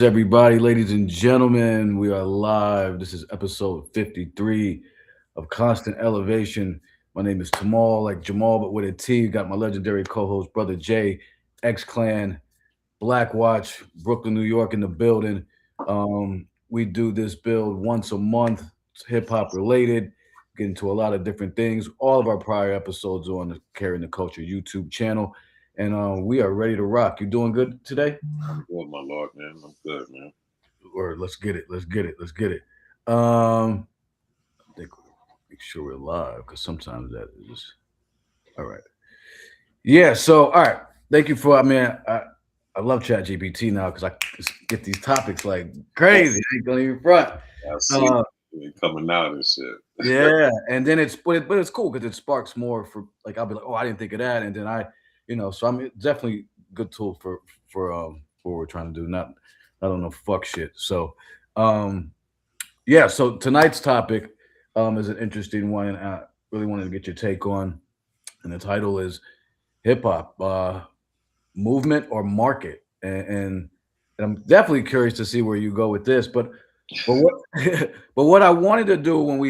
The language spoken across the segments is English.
Everybody, ladies and gentlemen, we are live. This is episode 53 of Constant Elevation. My name is Tamal, like Jamal, but with a T. Got my legendary co-host, Brother Jay, X Clan, Black Watch, Brooklyn, New York, in the building. We do this build once a month. It's hip hop related. Get into a lot of different things. All of our prior episodes are on the Carrying the Culture YouTube channel, and we are ready to rock. You doing good today? I'm good, my lord, man. I'm good, man. Or let's get it. Let's get it. Let's get it. I think make sure we're live because sometimes that is all right. Yeah. So all right. Thank you for. I love Chat GPT now because I just get these topics like crazy. I ain't gonna even front. I see Uh, it coming out and shit. yeah, and then but it's cool because it sparks more for like I'll be like, oh, I didn't think of that, and then so I'm definitely good tool for what we're trying to do. Not I don't know fuck shit. So um yeah, so tonight's topic is an interesting one. I really wanted to get your take on, and the title is hip hop movement or market, and I'm definitely curious to see where you go with this. But what but what I wanted to do when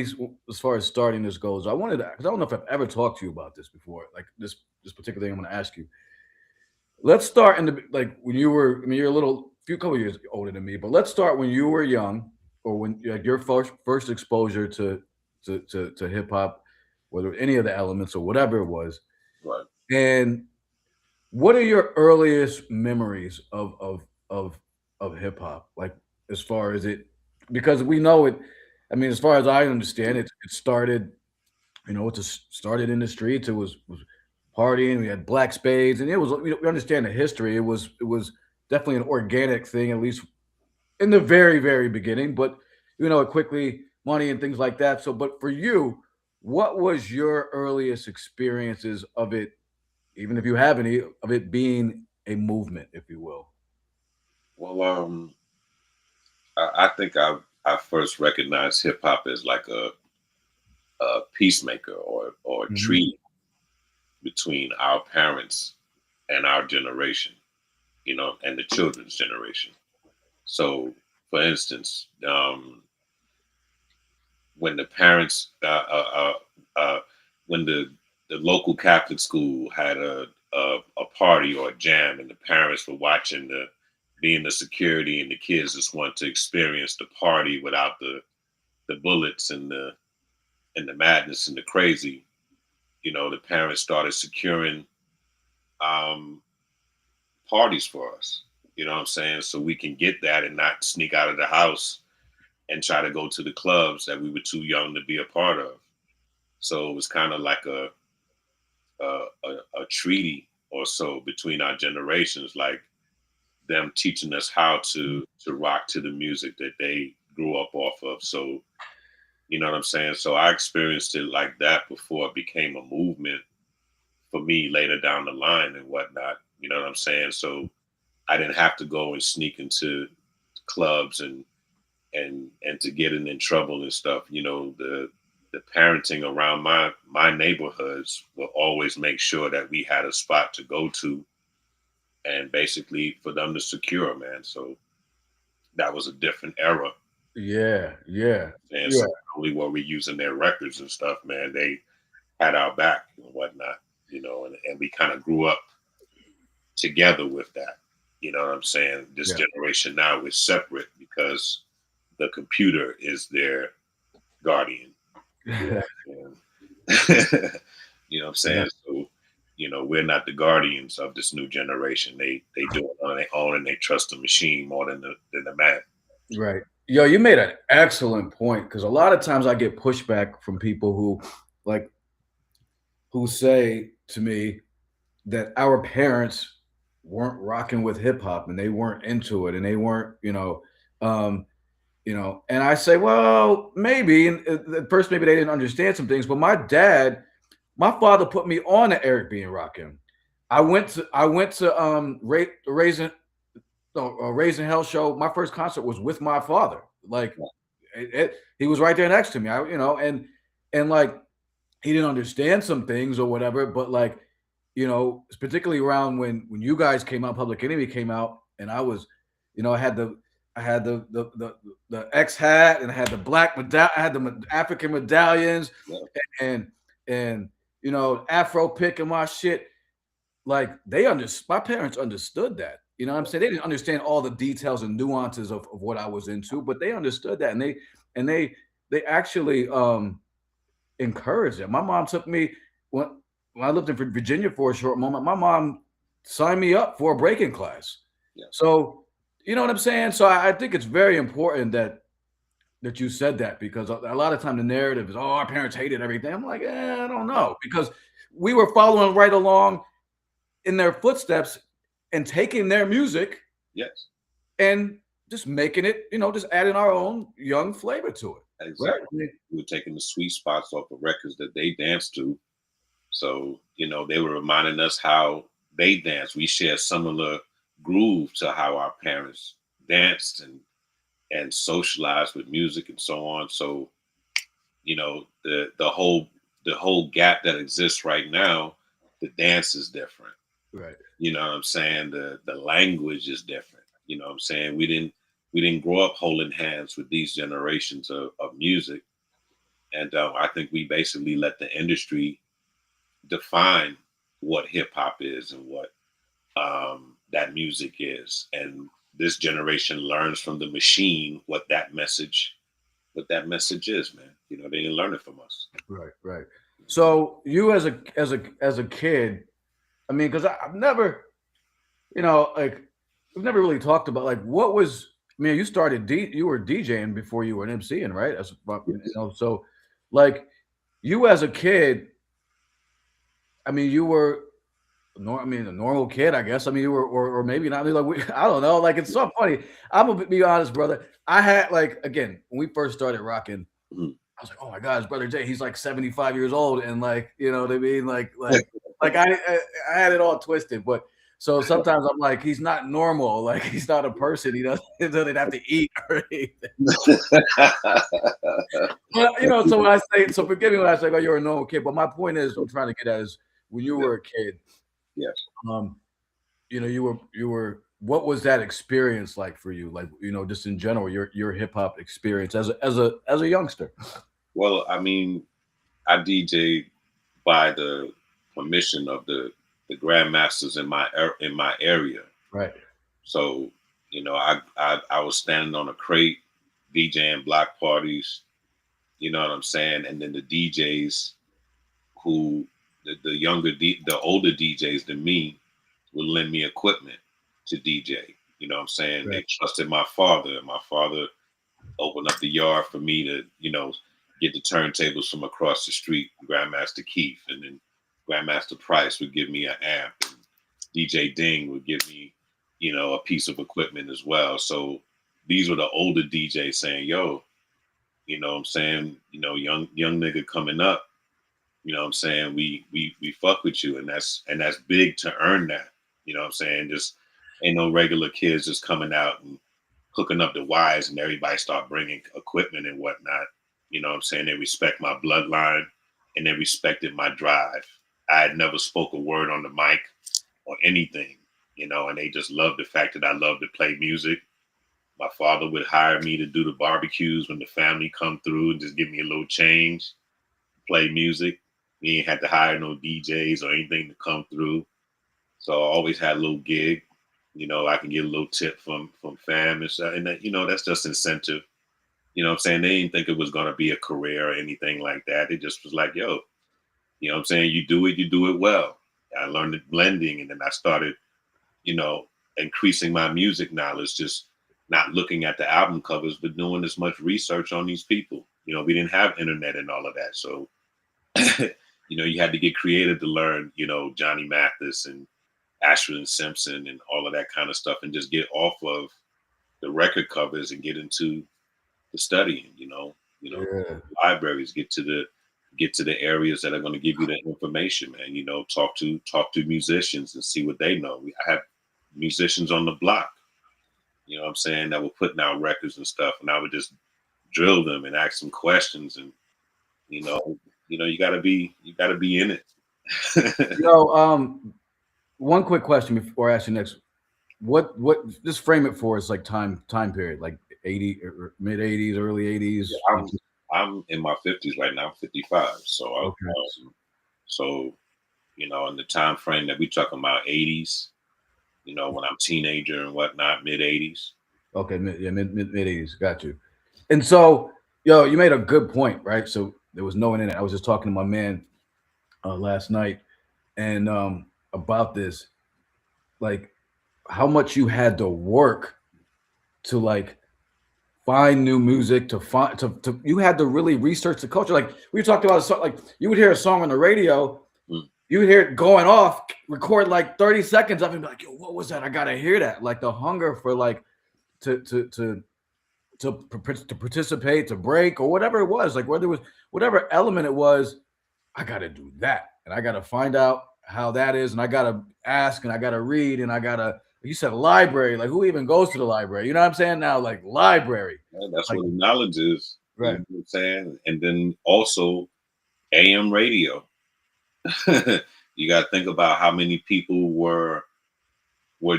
as far as starting this goes, I wanted to because I don't know if I've ever talked to you about this before, like this particular thing I'm going to ask you. Let's start in the like when you were. I mean, you're a few couple years older than me, but let's start when you were young, or when like your first exposure to hip hop, whether any of the elements or whatever it was, Right. and what are your earliest memories of of hip hop? Like as far as it, because we know it. I mean, as far as I understand it, it started. Started in the streets. It was partying. We had black spades, and it was. We understand the history. It was definitely an organic thing, at least in the very beginning. But it quickly money and things like that. So, but for you, what was your earliest experiences of it, even if you have any of it being a movement, if you will? Well, I think I first recognized hip hop as like a peacemaker or a Hmm. treaty between our parents and our generation, and the children's generation. So, for instance, when the parents, when the local Catholic school had a party or a jam, and the parents were watching being the security, and the kids just want to experience the party without the bullets and the madness and the crazy. The parents started securing um, parties for us. You know what I'm saying? So we can get that and not sneak out of the house and try to go to the clubs that we were too young to be a part of. So it was kind of like a treaty or so between our generations, like them teaching us how to rock to the music that they grew up off of. So you know what I'm saying? So I experienced it like that before it became a movement for me later down the line and whatnot. You know what I'm saying? So I didn't have to go and sneak into clubs and to get in trouble and stuff. The parenting around my neighborhoods will always make sure that we had a spot to go to and basically for them to secure, man. So that was a different era. Yeah, yeah, And yeah, so not only were we using their records and stuff, man, they had our back and whatnot, and we kind of grew up together with that. You know what I'm saying? This yeah, generation now is separate because the computer is their guardian. You know what I'm saying? You know what I'm yeah. saying? So, we're not the guardians of this new generation. They do it on their own and they trust the machine more than the man. Right. Yo, you made an excellent point because a lot of times I get pushback from people like, who say to me that our parents weren't rocking with hip hop and they weren't into it and they weren't, um, and I say, well, maybe. And at first, maybe they didn't understand some things, but my father put me on to Eric B. and Rakim. I went to raising Raising Hell show. My first concert was with my father. Like, he was right there next to me. And like he didn't understand some things or whatever, but like, particularly around when you guys came out, Public Enemy came out, and I was, I had I had the X hat, and I had the black medallion. I had the African medallions, Yeah. and and you know, Afro pick and my shit. Like they understood, my parents understood that. You know what I'm saying? They didn't understand all the details and nuances of what I was into, but they understood that, and and they they actually encouraged it. My mom took me when I lived in Virginia for a short moment. My mom signed me up for a breaking class. Yeah. So you know what I'm saying. So I think it's very important that you said that, because a lot of time the narrative is, oh, our parents hated everything. I'm like, I don't know, because we were following right along in their footsteps and taking their music Yes. and just making it, you know, just adding our own young flavor to it. Right? Exactly. We were taking the sweet spots off the records that they danced to. So, they were reminding us how they danced. We share similar groove to how our parents danced and socialized with music and so on. So, the whole gap that exists right now, the dance is different. Right. You know what I'm saying? The language is different. You know what I'm saying? We didn't grow up holding hands with these generations of music. And I think we basically let the industry define what hip hop is and what that music is. And this generation learns from the machine what that message is, man. They didn't learn it from us. Right. Right. So you as a kid, I mean, because I've never, like we've never really talked about like what was. I mean, you were DJing before you were an MCing, right? So like you as a kid, I mean, you were I mean, a normal kid, I guess. I mean, you were, or maybe not. I mean, like, I don't know. Like, it's so funny. I'm gonna be honest, brother. I had like, again, when we first started rocking, Mhm. I was like, oh my god, it's brother Jay. He's like 75 years old, and like, you know what I mean? Like I had it all twisted. But so sometimes I'm like, he's not normal. Like, he's not a person. He doesn't have to eat or anything. But so when I say, so forgive me when I say, oh, you're a normal kid. But my point is, I'm trying to get at is when you were a kid. Yes. Um, you were what was that experience like for you, like just in general, your hip-hop experience as a youngster? Well, I mean, I DJ by the permission of the grandmasters in my area. Right. So, I was standing on a crate, DJing block parties. You know what I'm saying? And then the DJs who the older DJs than me would lend me equipment to DJ. You know what I'm saying? Right. They trusted my father. And my father opened up the yard for me to, get the turntables from across the street, Grandmaster Keith, and then Grandmaster Price would give me an amp, and DJ Ding would give me, a piece of equipment as well. So these were the older DJs saying, yo, you know what I'm saying, young nigga coming up, what I'm saying, we fuck with you, and that's big to earn that. You know what I'm saying? Just ain't no regular kids just coming out and hooking up the wires and everybody start bringing equipment and whatnot. You know what I'm saying? They respect my bloodline and they respected my drive. I had never spoke a word on the mic or anything, and they just loved the fact that I love to play music. My father would hire me to do the barbecues when the family come through and just give me a little change, play music. We ain't had to hire no DJs or anything to come through. So I always had a little gig. I can get a little tip from fam and stuff. And that, that's just incentive. You know what I'm saying? They didn't think it was gonna be a career or anything like that. It just was like, yo, you know what I'm saying? You do it well. I learned the blending, and then I started, you know, increasing my music knowledge, just not looking at the album covers, but doing as much research on these people. We didn't have internet and all of that. So, you had to get creative to learn, Johnny Mathis and Ashford and Simpson and all of that kind of stuff, and just get off of the record covers and get into the studying, Yeah. libraries, get to the areas that are going to give you that information, man. Talk to musicians and see what they know. I have musicians on the block, what I'm saying, that were putting out records and stuff, and I would just drill them and ask them questions, and you know, you gotta be in it. Yo, one quick question before I ask you next. what just frame it for us, like time period, like 80 or mid 80s, early 80s. Yeah, I'm in my 50s right now, 55. Okay. So in the time frame that we talking about 80s, when I'm teenager and whatnot, mid 80s. Okay, mid 80s. Got you. And so, yo, you made a good point, right? So there was no internet. I was just talking to my man last night, and about this, like how much you had to work to like find new music, to find to you had to really research the culture. Like we talked about, like you would hear a song on the radio, Mm. you would hear it going off, record like 30 seconds of it, and be like, yo, what was that? I gotta hear that. Like the hunger for like to to to to participate, to break, or whatever it was, like whether it was whatever element it was, I got to do that, and I got to find out how that is, and I got to ask, and I got to read, and I got to. You said library, like who even goes to the library? You know what I'm saying now, like library, Yeah, that's like what the knowledge is. You right, know what I'm saying? And then also AM radio. You got to think about how many people were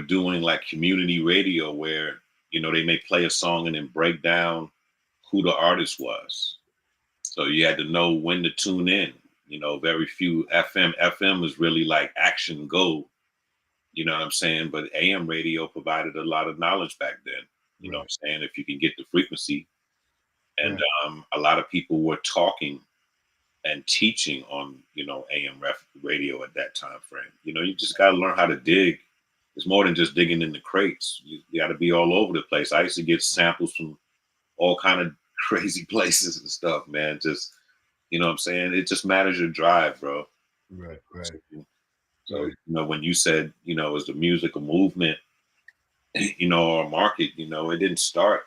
doing like community radio where they may play a song and then break down who the artist was. So you had to know when to tune in. Very few FM was really like action go. You know what I'm saying? But AM radio provided a lot of knowledge back then. You know what right, I'm saying? If you can get the frequency. And right, a lot of people were talking and teaching on, AM radio at that time frame. You just got to learn how to dig. It's more than just digging in the crates. You got to be all over the place. I used to get samples from all kind of crazy places and stuff, man. Just, what I'm saying? It just matters your drive, bro. right, right, So, right. when you said, is the music a movement, or a market, it didn't start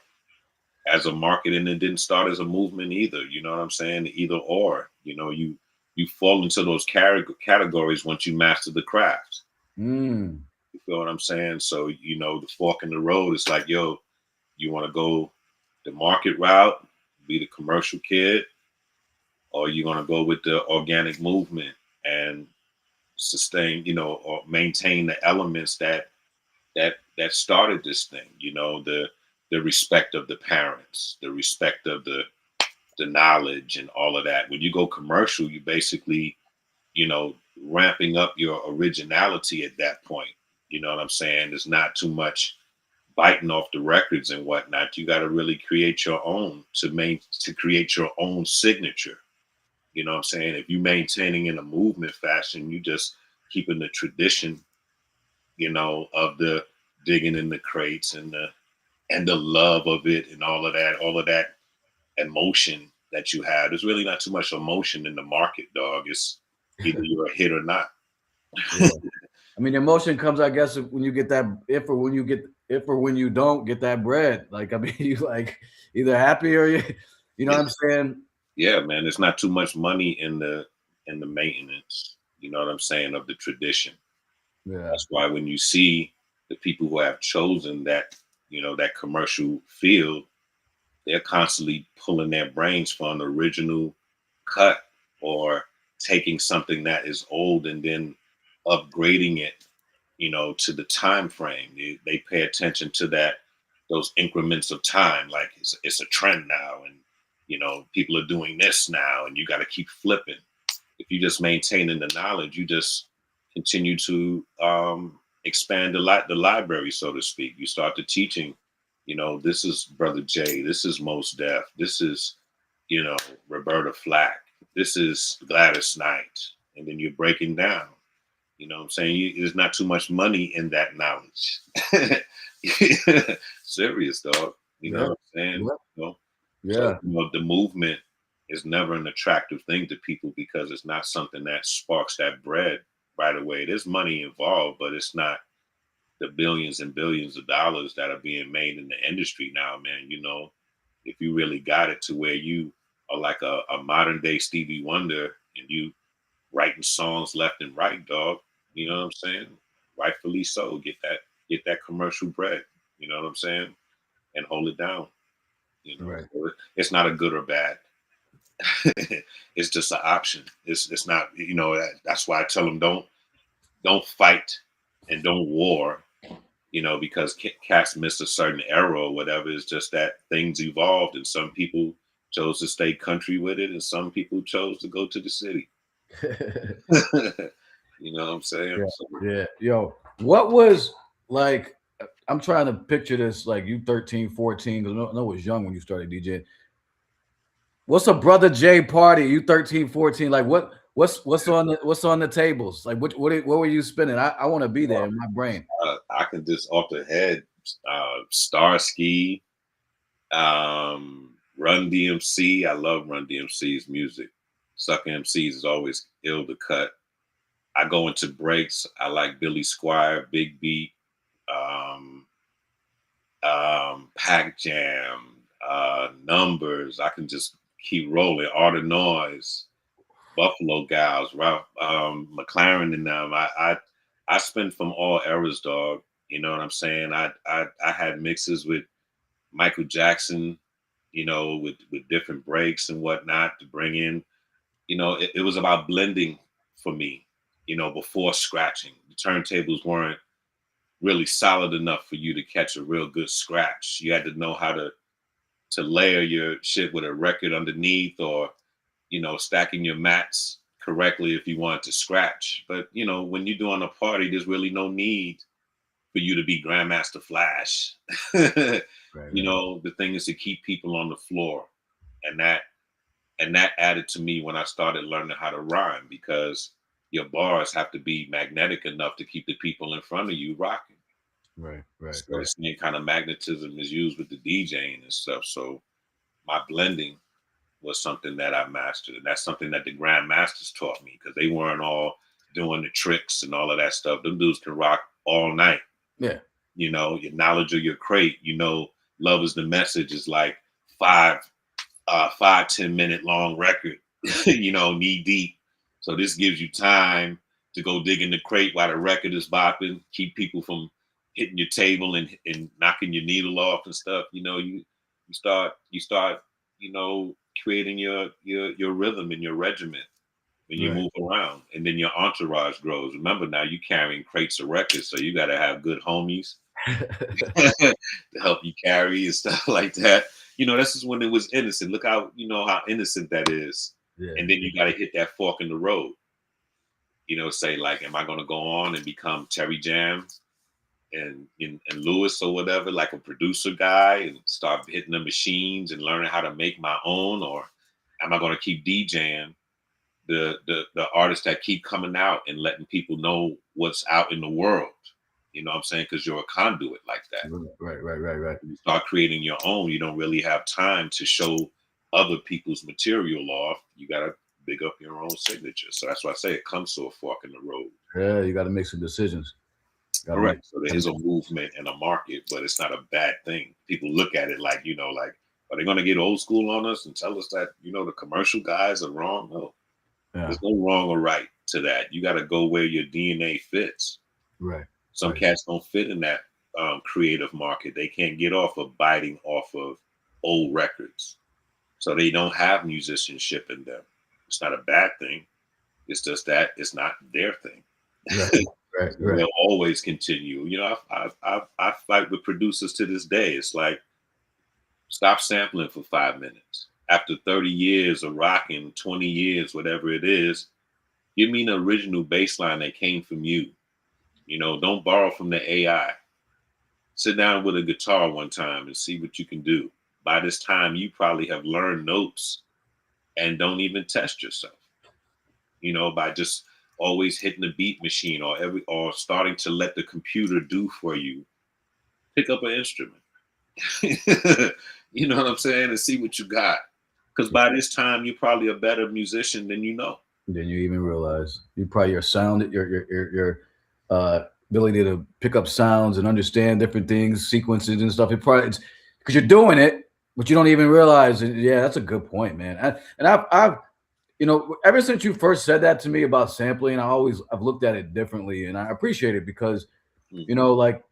as a market and it didn't start as a movement either. You know what I'm saying? Either or, you fall into those categories once you master the craft. Mm, You feel what I'm saying? So, the fork in the road is like, yo, you want to go the market route, be the commercial kid, or you want to go with the organic movement and sustain, or maintain the elements that started this thing, the respect of the parents, the respect of the knowledge and all of that. When you go commercial, you basically, ramping up your originality at that point. You know what I'm saying? There's not too much biting off the records and whatnot. You got to really create your own to create your own signature. You know what I'm saying? If you maintaining in a movement fashion, you just keeping the tradition, of the digging in the crates and the love of it and all of that emotion that you have. There's really not too much emotion in the market, dog. It's either you're a hit or not. yeah. I mean, emotion comes, I guess, when you get that, if or when you don't get that bread. Like, I mean, you like either happy or you know Yeah, what I'm saying? yeah, man. There's not too much money in the maintenance. You know what I'm saying, of the tradition. Yeah. That's why when you see the people who have chosen that commercial field, they're constantly pulling their brains for an original cut or taking something that is old and then upgrading it, to the time frame. They pay attention to those increments of time. Like it's a trend now, and people are doing this now, and you got to keep flipping. If you just maintaining the knowledge, you just continue to expand the library, so to speak. You start to teaching. This is Brother Jay. This is Most Def. This is Roberta Flack. This is Gladys Knight, and then you're breaking down. You know what I'm saying? There's not too much money in that knowledge. Serious, dog. You know Yeah. what I'm saying? Yeah. So, Yeah. the movement is never an attractive thing to people because it's not something that sparks that bread right away. There's money involved, but it's not the billions and billions of dollars that are being made in the industry now, man. If you really got it to where you are like a modern day Stevie Wonder and you writing songs left and right, dog. You know what I'm saying? Rightfully so. Get that commercial bread. You know what I'm saying? And hold it down. Right. So it's not a good or bad. It's just an option. It's not. That's why I tell them don't fight and don't war. because cats miss a certain era or whatever. It's just that things evolved, and some people chose to stay country with it, and some people chose to go to the city. You know what I'm saying? Yeah, So, yeah. Yo, what was like? I'm trying to picture this like you 13, 14, because I know it was young when you started DJing. What's a brother J party? You 13, 14? Like what's on the tables? Like what were you spinning? I want to be there in my brain. I can just off the head, Starsky, Run DMC. I love Run DMC's music. Sucker MCs is always ill to cut. I go into breaks. I like Billy Squire, Big Beat, um, Pac Jam, Numbers. I can just keep rolling. Art of Noise, Buffalo Gals, Ralph McLaren, and them. I spent from all eras, dog. You know what I'm saying? I had mixes with Michael Jackson, with different breaks and whatnot to bring in. It was about blending for me. Before scratching, the turntables weren't really solid enough for you to catch a real good scratch. You had to know how to layer your shit with a record underneath, or stacking your mats correctly if you want to scratch. But when you're doing a party, there's really no need for you to be Grandmaster Flash. Right, The thing is to keep people on the floor, and that added to me when I started learning how to rhyme, because your bars have to be magnetic enough to keep the people in front of you rocking. right, right, So the right. same kind of magnetism is used with the DJing and stuff. So my blending was something that I mastered. And that's something that the grandmasters taught me, because they weren't all doing the tricks and all of that stuff. Them dudes can rock all night. Yeah. Your knowledge of your crate, Love Is the Message is like 5-10 minute long record, knee deep. So this gives you time to go dig in the crate while the record is bopping, keep people from hitting your table and knocking your needle off and stuff. You start creating your rhythm and your regiment when you Right. move around, and then your entourage grows. Remember, now you carrying crates of records, so you got to have good homies to help you carry and stuff like that. This is when it was innocent. Look how innocent that is. Yeah. And then you got to hit that fork in the road. Say like, am I going to go on and become Terry Jam and Lewis or whatever, like a producer guy, and start hitting the machines and learning how to make my own, or am I going to keep DJing the artists that keep coming out and letting people know what's out in the world? You know what I'm saying? Because you're a conduit like that. Right. You start creating your own, you don't really have time to show other people's material off. You got to big up your own signature. So that's why I say it comes to a fork in the road. Yeah, you got to make some decisions. Correct. So there is a movement and a market, but it's not a bad thing. People look at it like, like, are they going to get old school on us and tell us that, the commercial guys are wrong? No, there's no wrong or right to that. You got to go where your DNA fits. Right. Some cats don't fit in that creative market. They can't get off of biting off of old records. So they don't have musicianship in them. It's not a bad thing. It's just that it's not their thing. Right. They'll always continue. I fight with producers to this day. It's like, stop sampling for 5 minutes. After 30 years of rocking, 20 years, whatever it is, give me an original bass line that came from you. Don't borrow from the AI. Sit down with a guitar one time and see what you can do. By this time, you probably have learned notes and don't even test yourself. By just always hitting the beat machine, or starting to let the computer do for you. Pick up an instrument. You know what I'm saying? And see what you got. Because by this time, you're probably a better musician than you know. Then you even realize your sound, your ability to pick up sounds and understand different things, sequences and stuff. It's because you're doing it, but you don't even realize it. Yeah, that's a good point, man. I've ever since you first said that to me about sampling, I've looked at it differently, and I appreciate it because, like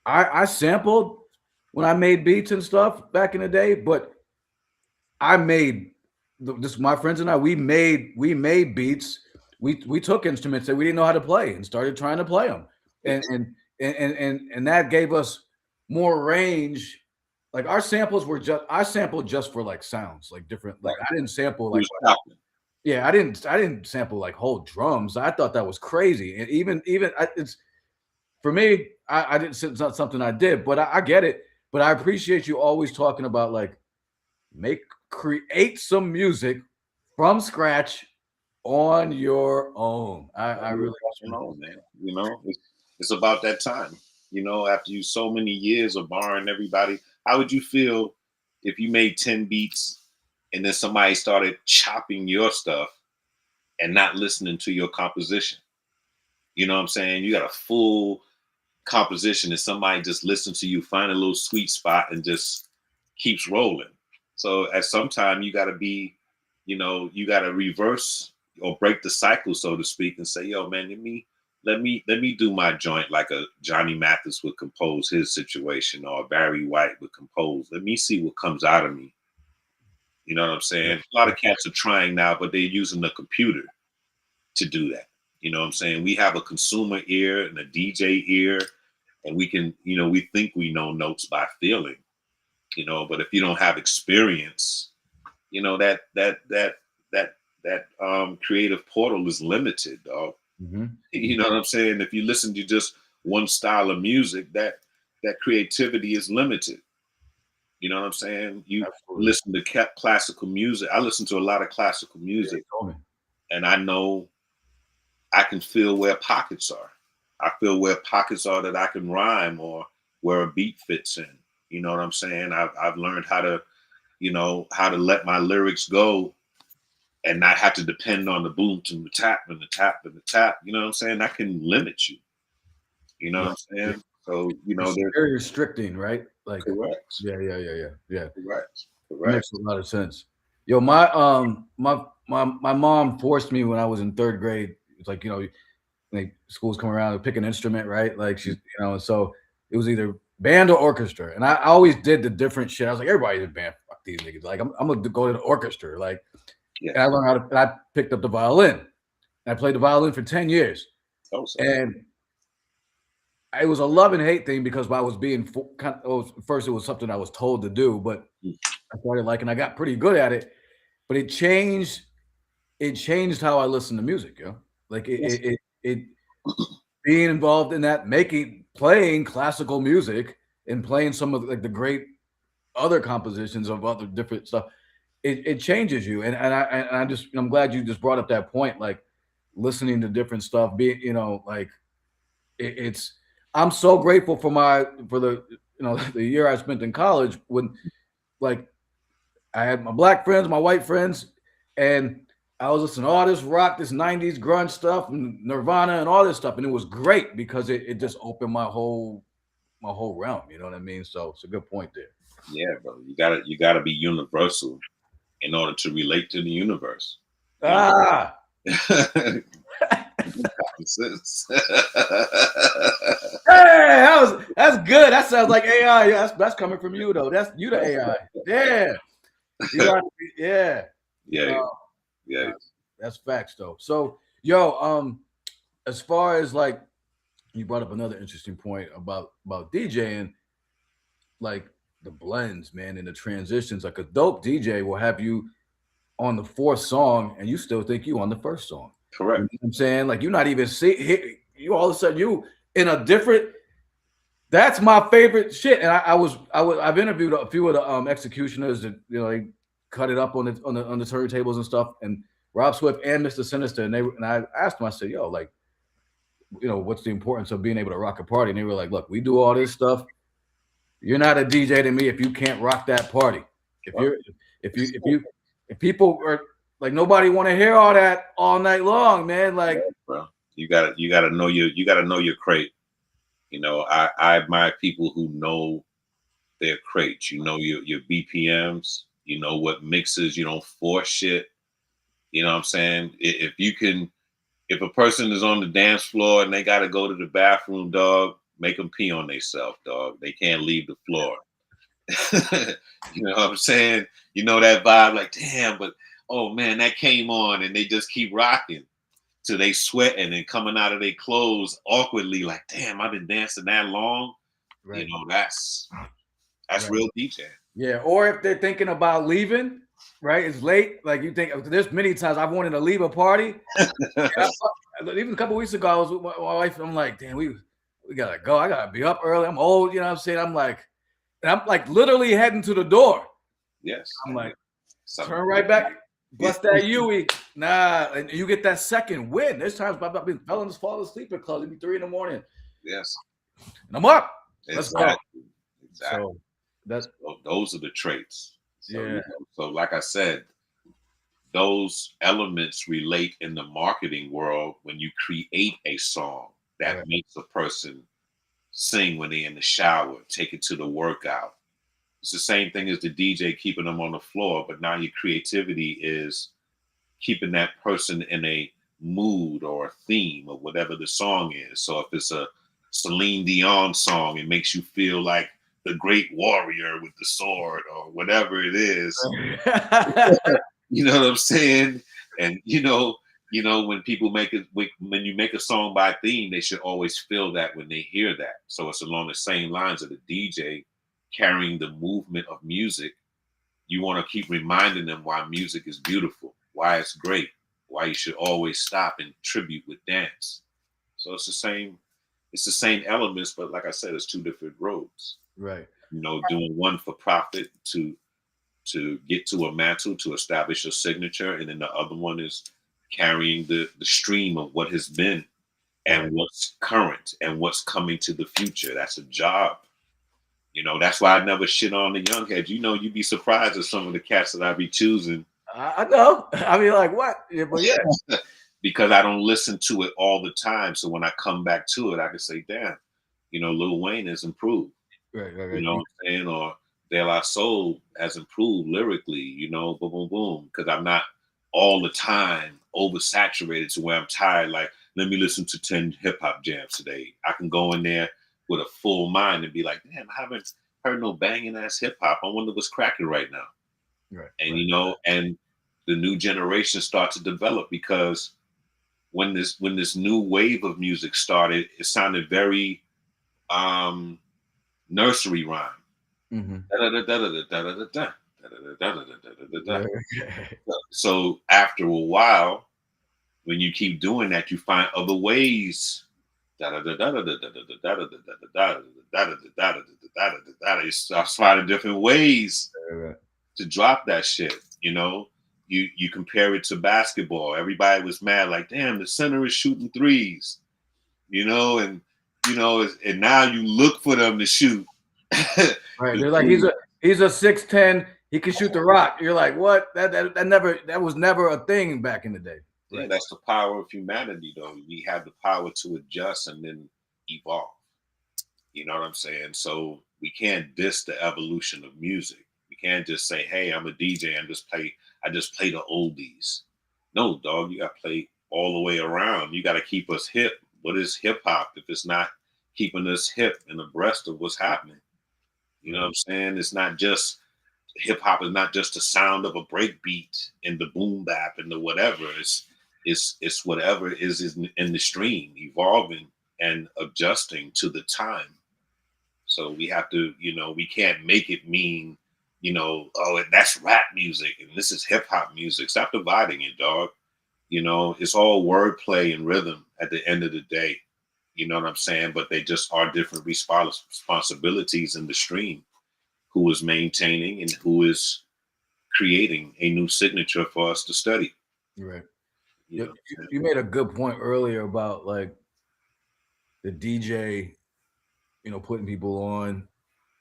I sampled when I made beats and stuff back in the day, but I made this. My friends and I, we made beats. We took instruments that we didn't know how to play and started trying to play them. And that gave us more range. Like our samples were just I sampled just for like sounds, like different. Like Right. I didn't sample You like was chopping. yeah, I didn't sample like whole drums. I thought that was crazy. And it's for me, I didn't. It's not something I did, but I get it. But I appreciate you always talking about like create some music from scratch on your own. I really You know, man. You know, it's about that time. You know, after you so many years of borrowing everybody, how would you feel if you made 10 beats and then somebody started chopping your stuff and not listening to your composition? You know what I'm saying? You got a full composition and somebody just listens to you, find a little sweet spot and just keeps rolling. So at some time you gotta be, you gotta reverse or break the cycle, so to speak, and say, yo, man, let me do my joint like a Johnny Mathis would compose his situation or Barry White would compose. Let me see what comes out of me. You know what I'm saying? A lot of cats are trying now, but they're using the computer to do that. You know what I'm saying? We have a consumer ear and a DJ ear, and we can, we think we know notes by feeling, but if you don't have experience, that creative portal is limited, dog. You know what I'm saying? If you listen to just one style of music, that creativity is limited. You know what I'm saying? You Absolutely. listen to classical music. I listen to a lot of classical music, and I know I can feel where pockets are. I feel where pockets are that I can rhyme or where a beat fits in. You know what I'm saying? I've learned how to, how to let my lyrics go and not have to depend on the boom to the tap and the tap and the tap. You know what I'm saying? That can limit you. You know what I'm saying? So, it's very restricting, right? Like correct. Yeah. Correct. Makes a lot of sense. Yo, my mom forced me when I was in third grade. It's like, like schools come around to pick an instrument, right? Like she's, and so it was either band or orchestra. And I always did the different shit. I was like, everybody did band. Fuck these niggas. Like I'm gonna go to the orchestra. Like, Yeah. and I learned how to. And I picked up the violin. And I played the violin for 10 years. And it was a love and hate thing because I was being first it was something I was told to do, but I started liking. I got pretty good at it, but it changed. It changed how I listen to music. Like it being involved in that, playing classical music and playing some of like the great other compositions of other different stuff. It changes you, and I'm glad you just brought up that point, like listening to different stuff. Being like it's I'm so grateful for the the year I spent in college when like I had my black friends, my white friends, and I was listening to all this rock, this 90s grunge stuff, and Nirvana and all this stuff. And it was great because it just opened my whole realm. You know what I mean? So it's a good point there. Yeah, bro. You gotta be universal in order to relate to the universe. Ah. Hey, that's good. That sounds like AI. Yeah, that's coming from you though. That's you the AI. Yeah. Yeah. That's facts though. So as far as like you brought up another interesting point about DJing, like the blends, man, and the transitions. Like a dope DJ will have you on the fourth song and you still think you on the first song. Correct. You know what I'm saying? Like you're not even you all of a sudden you in a different. That's my favorite shit. And I've interviewed a few of the executioners that they cut it up on the turntables and stuff. And Rob Swift and Mr. Sinister, and I asked them, I said, yo, like, what's the importance of being able to rock a party? And they were like, look, we do all this stuff. You're not a DJ to me if you can't rock that party. If people are like nobody want to hear all that all night long, man. Like, bro, you gotta know your crate. I admire people who know their crates. You know your BPMs. You know what mixes. You don't force shit. You know what I'm saying? If a person is on the dance floor and they got to go to the bathroom, dog, make them pee on themselves, dog. They can't leave the floor. You know what I'm saying? You know that vibe, like, damn, but oh man, that came on, and they just keep rocking. till they sweating and coming out of their clothes awkwardly, like, damn, I've been dancing that long. Right. You know, that's Right. real DJ. Yeah. Or if they're thinking about leaving, right? It's late. Like you think there's many times I've wanted to leave a party. Even a couple weeks ago, I was with my wife. And I'm like, damn, we gotta go. I gotta be up early. I'm old. You know what I'm saying? I'm like literally heading to the door. Yes. I'm like, Something. turn right back. Bust that Yui. Nah, and you get that second win. There's times I've been fellas fall asleep at clubs. It'd be 3 a.m. Yes. And I'm up. Let's go. Exactly. So those are the traits. So, yeah. So like I said, those elements relate in the marketing world when you create a song that makes a person sing when they're in the shower, take it to the workout. It's the same thing as the DJ keeping them on the floor, but now your creativity is keeping that person in a mood or a theme of whatever the song is. So if it's a Celine Dion song, it makes you feel like the great warrior with the sword or whatever it is. You know what I'm saying? And you know, when people when you make a song by theme, they should always feel that when they hear that. So it's along the same lines of the DJ carrying the movement of music. You want to keep reminding them why music is beautiful, why it's great, why you should always stop and tribute with dance. So it's the same elements, but like I said, it's two different roads. Right. You know, doing one for profit to get to a mantle to establish a signature, and then the other one is carrying the stream of what has been and what's current and what's coming to the future. That's a job. You know, that's why I never shit on the young heads. You know, you'd be surprised at some of the cats that I be choosing. I know. I mean, like what? Yeah, but yeah. Because I don't listen to it all the time. So when I come back to it, I can say, damn, you know, Lil Wayne has improved. Right. You know what I'm saying? Or De La Soul has improved lyrically, you know, boom, boom, boom. Because I'm not all the time oversaturated to where I'm tired. Like, let me listen to 10 hip hop jams today. I can go in there with a full mind and be like, damn, I haven't heard no banging ass hip hop. I wonder what's cracking right now. Right. And, you know, and the new generation start to develop because when this new wave of music started, it sounded very nursery rhyme. So after a while, when you keep doing that, you find other ways. You start finding different ways to drop that shit. You know, you compare it to basketball. Everybody was mad, like, damn, the center is shooting threes. You know, and and now you look for them to shoot. Right. They're like, he's a 6'10", he can shoot the rock. You're like, what? That was never a thing back in the day. Yeah, that's the power of humanity, though. We have the power to adjust and then evolve. You know what I'm saying? So we can't diss the evolution of music. We can't just say, hey, I'm a DJ and I just play the oldies. No, dog, you gotta play all the way around. You gotta keep us hip. What is hip hop if it's not keeping us hip and abreast of what's happening? You know what I'm saying? It's not just hip hop is not just the sound of a break beat and the boom bap and the whatever. It's whatever is in the stream, evolving and adjusting to the time. So we have to, you know, we can't make it mean, you know, oh, that's rap music and this is hip hop music. Stop dividing it, dog. You know, it's all wordplay and rhythm at the end of the day. You know what I'm saying? But they just are different responsibilities in the stream. Who is maintaining and who is creating a new signature for us to study. Right. You made a good point earlier about like the DJ, you know, putting people on,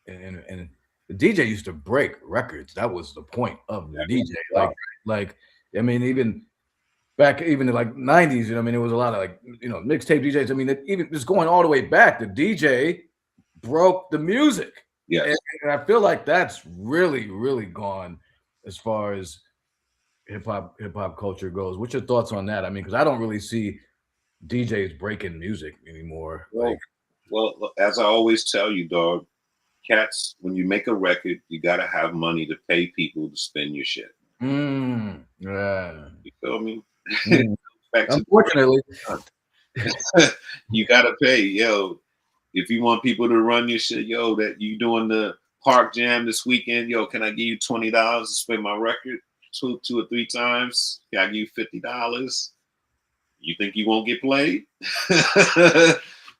and the DJ used to break records. That was the point of the DJ. Like I mean, even back in like 90s, you know, I mean, there was a lot of like, you know, mixtape DJs. I mean, even just going all the way back, the DJ broke the music. Yes. And I feel like that's really, really gone as far as hip hop culture goes. What's your thoughts on that? I mean, because I don't really see DJs breaking music anymore. Well, as I always tell you, dog, cats, when you make a record, you gotta have money to pay people to spin your shit. Yeah. You feel me? back to Unfortunately. you gotta pay, yo. If you want people to run your shit, yo, that you doing the park jam this weekend, yo, can I give you $20 to spin my record two or three times? Can I give you $50? You think you won't get played?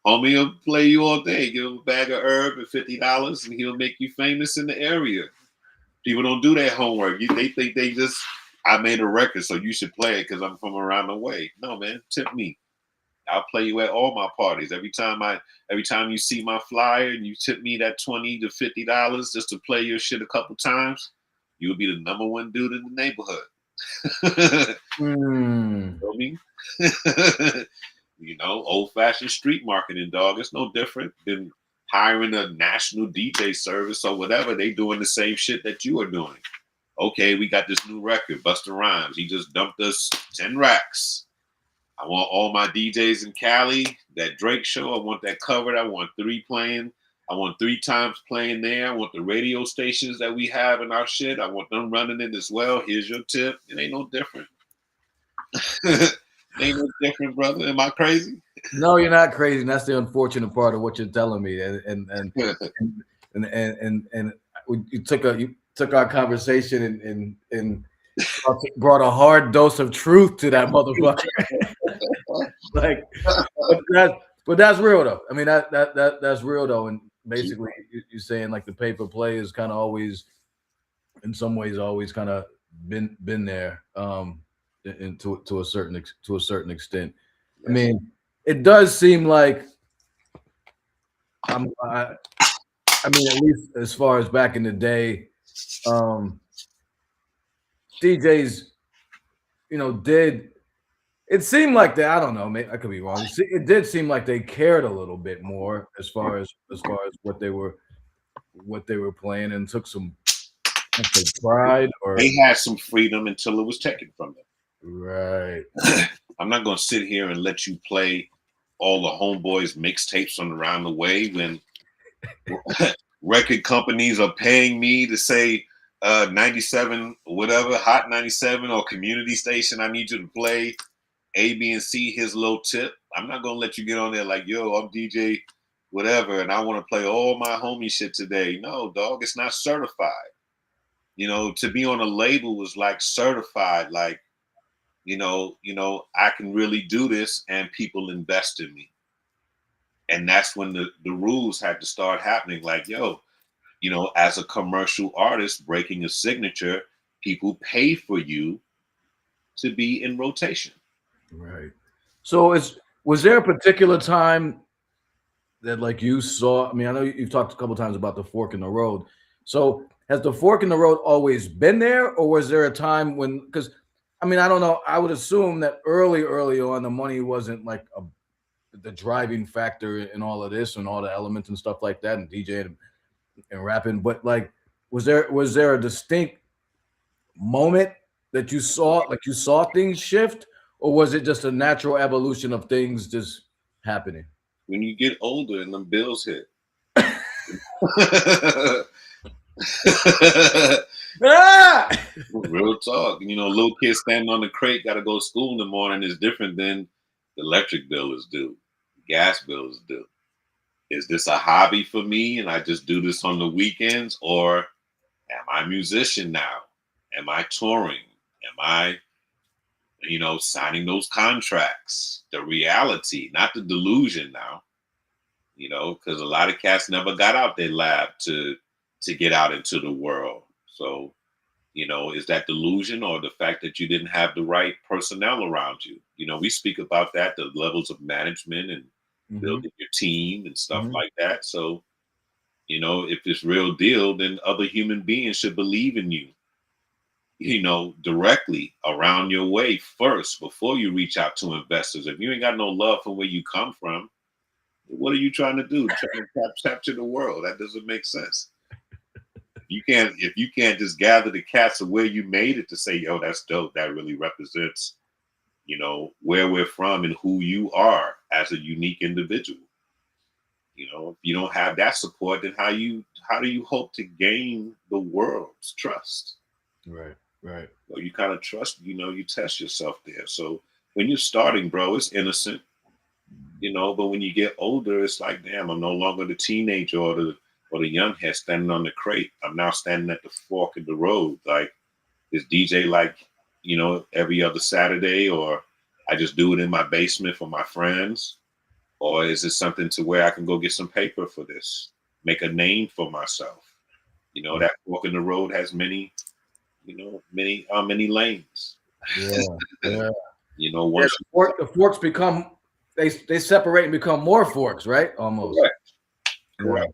Homie will play you all day. Give him a bag of herb and $50, and he'll make you famous in the area. People don't do that homework. They think they just, I made a record, so you should play it because I'm from around the way. No, man, tip me. I'll play you at all my parties. Every time you see my flyer and you tip me that $20 to $50 just to play your shit a couple times, you'll be the number one dude in the neighborhood. Mm. Feel me? You know, old-fashioned street marketing, dog. It's no different than hiring a national DJ service or whatever. They doing the same shit that you are doing. Okay, we got this new record, Busta Rhymes. He just dumped us 10 racks. I want all my DJs in Cali, that Drake show. I want that covered. I want 3 playing. I want 3 times playing there. I want the radio stations that we have in our shit. I want them running it as well. Here's your tip. It ain't no different. Ain't no different, brother. Am I crazy? No, you're not crazy. And that's the unfortunate part of what you're telling me. And you took our conversation and brought a hard dose of truth to that motherfucker. Like, but that's real though. I mean that's real though. And basically you're saying like the paper play is kind of always, in some ways, always kind of been there. And to a certain extent. I mean, it does seem like I mean, at least as far as back in the day, DJs, did it seemed like they, I don't know, maybe I could be wrong. It did seem like they cared a little bit more as far as what they were playing, and took some pride, or they had some freedom until it was taken from them. Right. I'm not going to sit here and let you play all the Homeboys mixtapes from around the way when record companies are paying me to say 97, whatever, Hot 97 or community station, I need you to play A, B, and C, his little tip. I'm not going to let you get on there like, yo, I'm DJ whatever, and I want to play all my homie shit today. No, dog, it's not certified. To be on a label was like certified, like, I can really do this and people invest in me. And that's when the rules had to start happening. Like, yo, as a commercial artist breaking a signature, people pay for you to be in rotation. Right. So was there a particular time that like you saw? I mean, I know you've talked a couple times about the fork in the road. So has the fork in the road always been there, or was there a time when, because I mean, I don't know. I would assume that early on, the money wasn't like the driving factor in all of this and all the elements and stuff like that, and DJing and rapping. But like, was there a distinct moment that you saw things shift, or was it just a natural evolution of things just happening? When you get older and them bills hit. Real talk. Little kids standing on the crate, got to go to school in the morning is different than the electric bill is due, gas bill is due. Is this a hobby for me and I just do this on the weekends, or am I a musician now? Am I touring? Am I, signing those contracts? The reality, not the delusion now. Because a lot of cats never got out their lab to get out into the world. So, is that delusion or the fact that you didn't have the right personnel around you? We speak about that, the levels of management and building your team and stuff like that. So, if it's real deal, then other human beings should believe in you, directly around your way first before you reach out to investors. If you ain't got no love for where you come from, what are you trying to do? Trying to capture the world? That doesn't make sense. If you can't just gather the cats of where you made it to say, yo, that's dope. That really represents, where we're from and who you are as a unique individual. If you don't have that support, then how do you hope to gain the world's trust? Right. Well, you kind of trust, you test yourself there. So when you're starting, bro, it's innocent, you know. But when you get older, it's like, damn, I'm no longer the teenager or the young head standing on the crate. I'm now standing at the fork of the road. Like, is DJ like, you know, every other Saturday, or I just do it in my basement for my friends, or is it something to where I can go get some paper for this, make a name for myself? You know, that fork in the road has many, you know, many lanes. Yeah, yeah. You know, Yeah, once the forks become they separate and become more forks, right? you Almost. correct, Yeah, correct,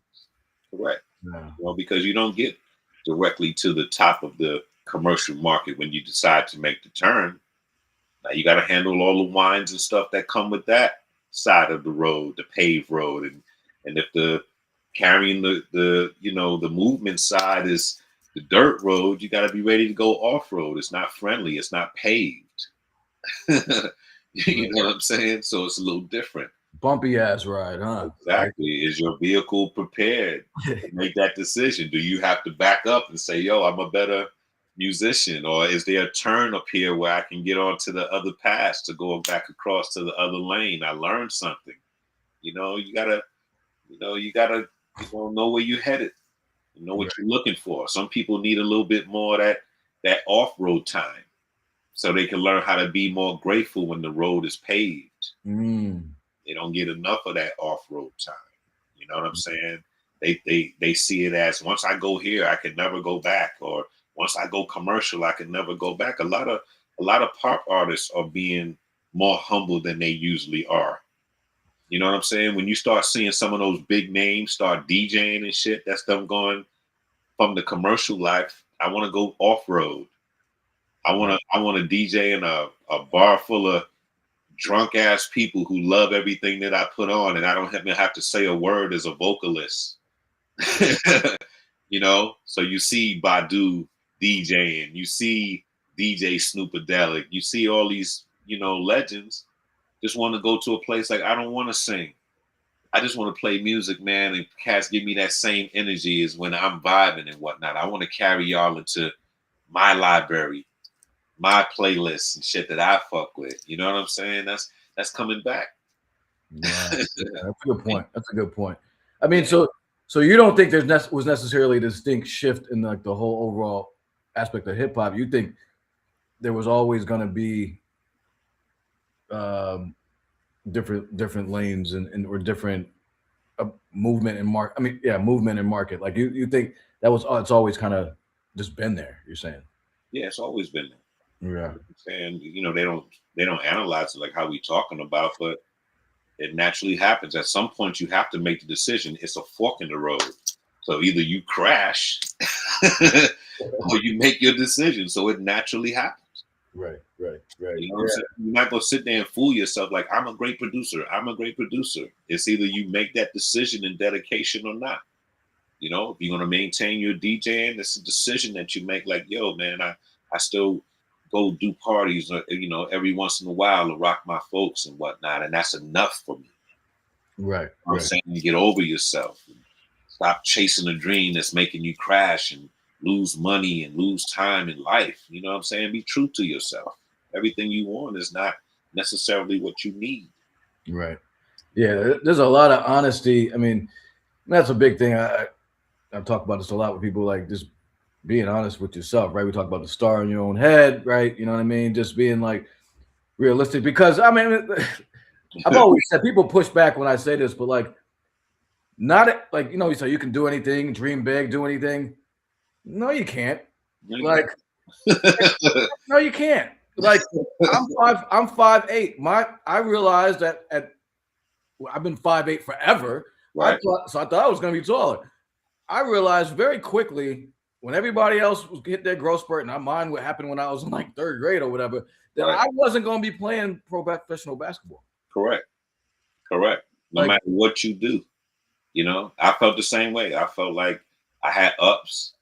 correct. yeah. You know, because you don't get directly to the top of the commercial market when you decide to make the turn. Now you got to handle all the wines and stuff that come with that side of the road, the paved road, and if the carrying the you know the movement side is the dirt road, you got to be ready to go off road. It's not friendly. It's not paved. You know what I'm saying? So it's a little different. Bumpy ass ride, huh? Like, Exactly. Is your vehicle prepared to make that decision? Do you have to back up and say, yo, I'm a better musician? Or is there a turn up here where I can get onto the other pass to go back across to the other lane? I learned something. You know, you gotta, know where you're headed. You know what right. you're looking for. Some people need a little bit more of that off-road time so they can learn how to be more grateful when the road is paved. Mm. They don't get enough of that off-road time. You know what I'm saying? They see it as, once I go here, I can never go back, or once I go commercial, I can never go back. A lot of pop artists are being more humble than they usually are. You know what I'm saying? When you start seeing some of those big names start DJing and shit, that's them going from the commercial life. I want to go off road. I want to DJ in a bar full of drunk ass people who love everything that I put on, and I don't even have to say a word as a vocalist. You know, so you see Badu DJing, you see DJ Snoopadelic, you see all these, legends. Just want to go to a place like, I don't want to sing. I just want to play music, man, and cats give me that same energy as when I'm vibing and whatnot. I want to carry y'all into my library, my playlists and shit that I fuck with. You know what I'm saying? That's coming back. Yeah, yeah, that's a good point. That's a good point. I mean, Yeah. so you don't think was necessarily a distinct shift in like the whole overall aspect of hip hop? You think there was always going to be um, different lanes and or different movement and market. I mean, yeah, movement and market. Like you think that was it's always kind of just been there. You're saying? Yeah, it's always been there. Yeah, And they don't analyze it like how we talking about, but it naturally happens. At some point, you have to make the decision. It's a fork in the road. So either you crash or you make your decision. So it naturally happens. right, right, right. You know what I'm Yeah, saying? You're not gonna sit there and fool yourself like, I'm a great producer. I'm a great producer. It's either you make that decision and dedication or not. You know, if you're gonna maintain your DJing, it's a decision that you make. Like, yo, man, I still go do parties, every once in a while to rock my folks and whatnot, and that's enough for me. right, I'm right. saying, you get over yourself, and stop chasing a dream that's making you crash and lose money and lose time in life. You know what I'm saying? Be true to yourself. Everything you want is not necessarily what you need. Right. Yeah, there's a lot of honesty. I mean, that's a big thing. I've talked about this a lot with people, like just being honest with yourself, right? We talk about the star in your own head, right? You know what I mean? Just being like realistic, because I mean, I've always said people push back when I say this, but like not like you say you can do anything, dream big, do anything. No, you can't. Like no, you can't. Like I'm 5'8". I realized that I've been 5'8" forever. Right. I thought I was gonna be taller. I realized very quickly when everybody else was hit their growth spurt, and I mind what happened when I was in like third grade or whatever, that Right. I wasn't going to be playing professional basketball. Correct. Correct. No Like, matter what you do. I felt the same way. I felt like I had ups.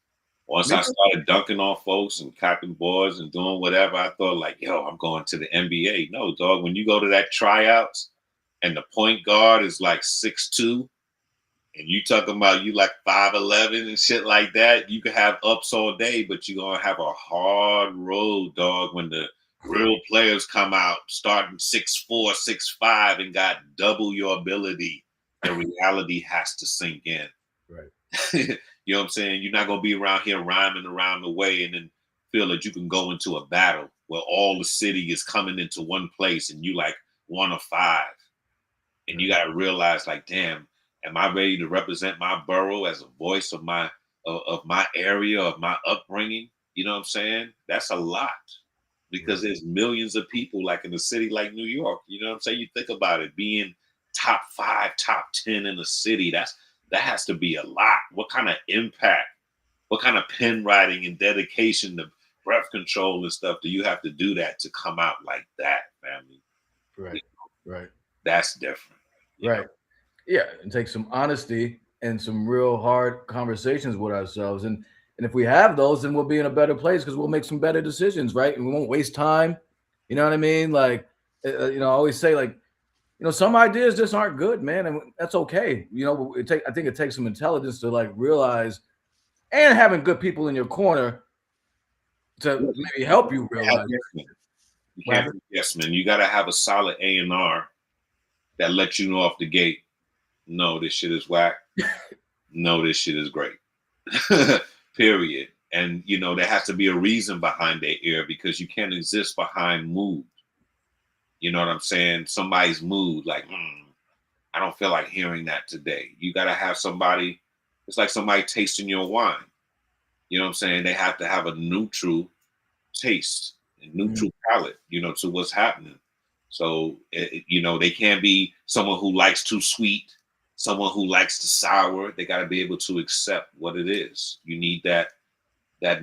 Once me I too. started dunking on folks and copping boards and doing whatever, I thought like, yo, I'm going to the NBA. No, dog, when you go to that tryouts and the point guard is like 6'2", and you talking about you like 5'11" and shit like that, you can have ups all day, but you're gonna have a hard road, dog, when the Real players come out starting 6'4", 6'5", and got double your ability. The reality has to sink in. Right. You know what I'm saying? You're not gonna be around here rhyming around the way and then feel that you can go into a battle where all the city is coming into one place and you like 1 of 5. And you gotta realize, like, damn, am I ready to represent my borough as a voice of my area, of my upbringing? You know what I'm saying? That's a lot because there's millions of people like in a city like New York. You know what I'm saying? You think about it, being top 5, top 10 in the city. That has to be a lot. What kind of impact? What kind of pen writing and dedication to breath control and stuff do you have to do that to come out like that, family? Right. Right. That's different. Right. Yeah, and take some honesty and some real hard conversations with ourselves. And if we have those, then we'll be in a better place because we'll make some better decisions, right? And we won't waste time. You know what I mean? Like, I always say, like, some ideas just aren't good, man, and that's okay. I think it takes some intelligence to like realize, and having good people in your corner to maybe help you realize. You can't be yes, man. You got to have a solid A&R that lets you know off the gate. No, this shit is whack. No, this shit is great. Period. And there has to be a reason behind their ear because you can't exist behind mood. You know what I'm saying? Somebody's mood, like, I don't feel like hearing that today. You got to have somebody. It's like somebody tasting your wine. You know what I'm saying? They have to have a neutral taste and neutral palate, to what's happening. So, they can't be someone who likes too sweet, someone who likes to sour. They got to be able to accept what it is. You need that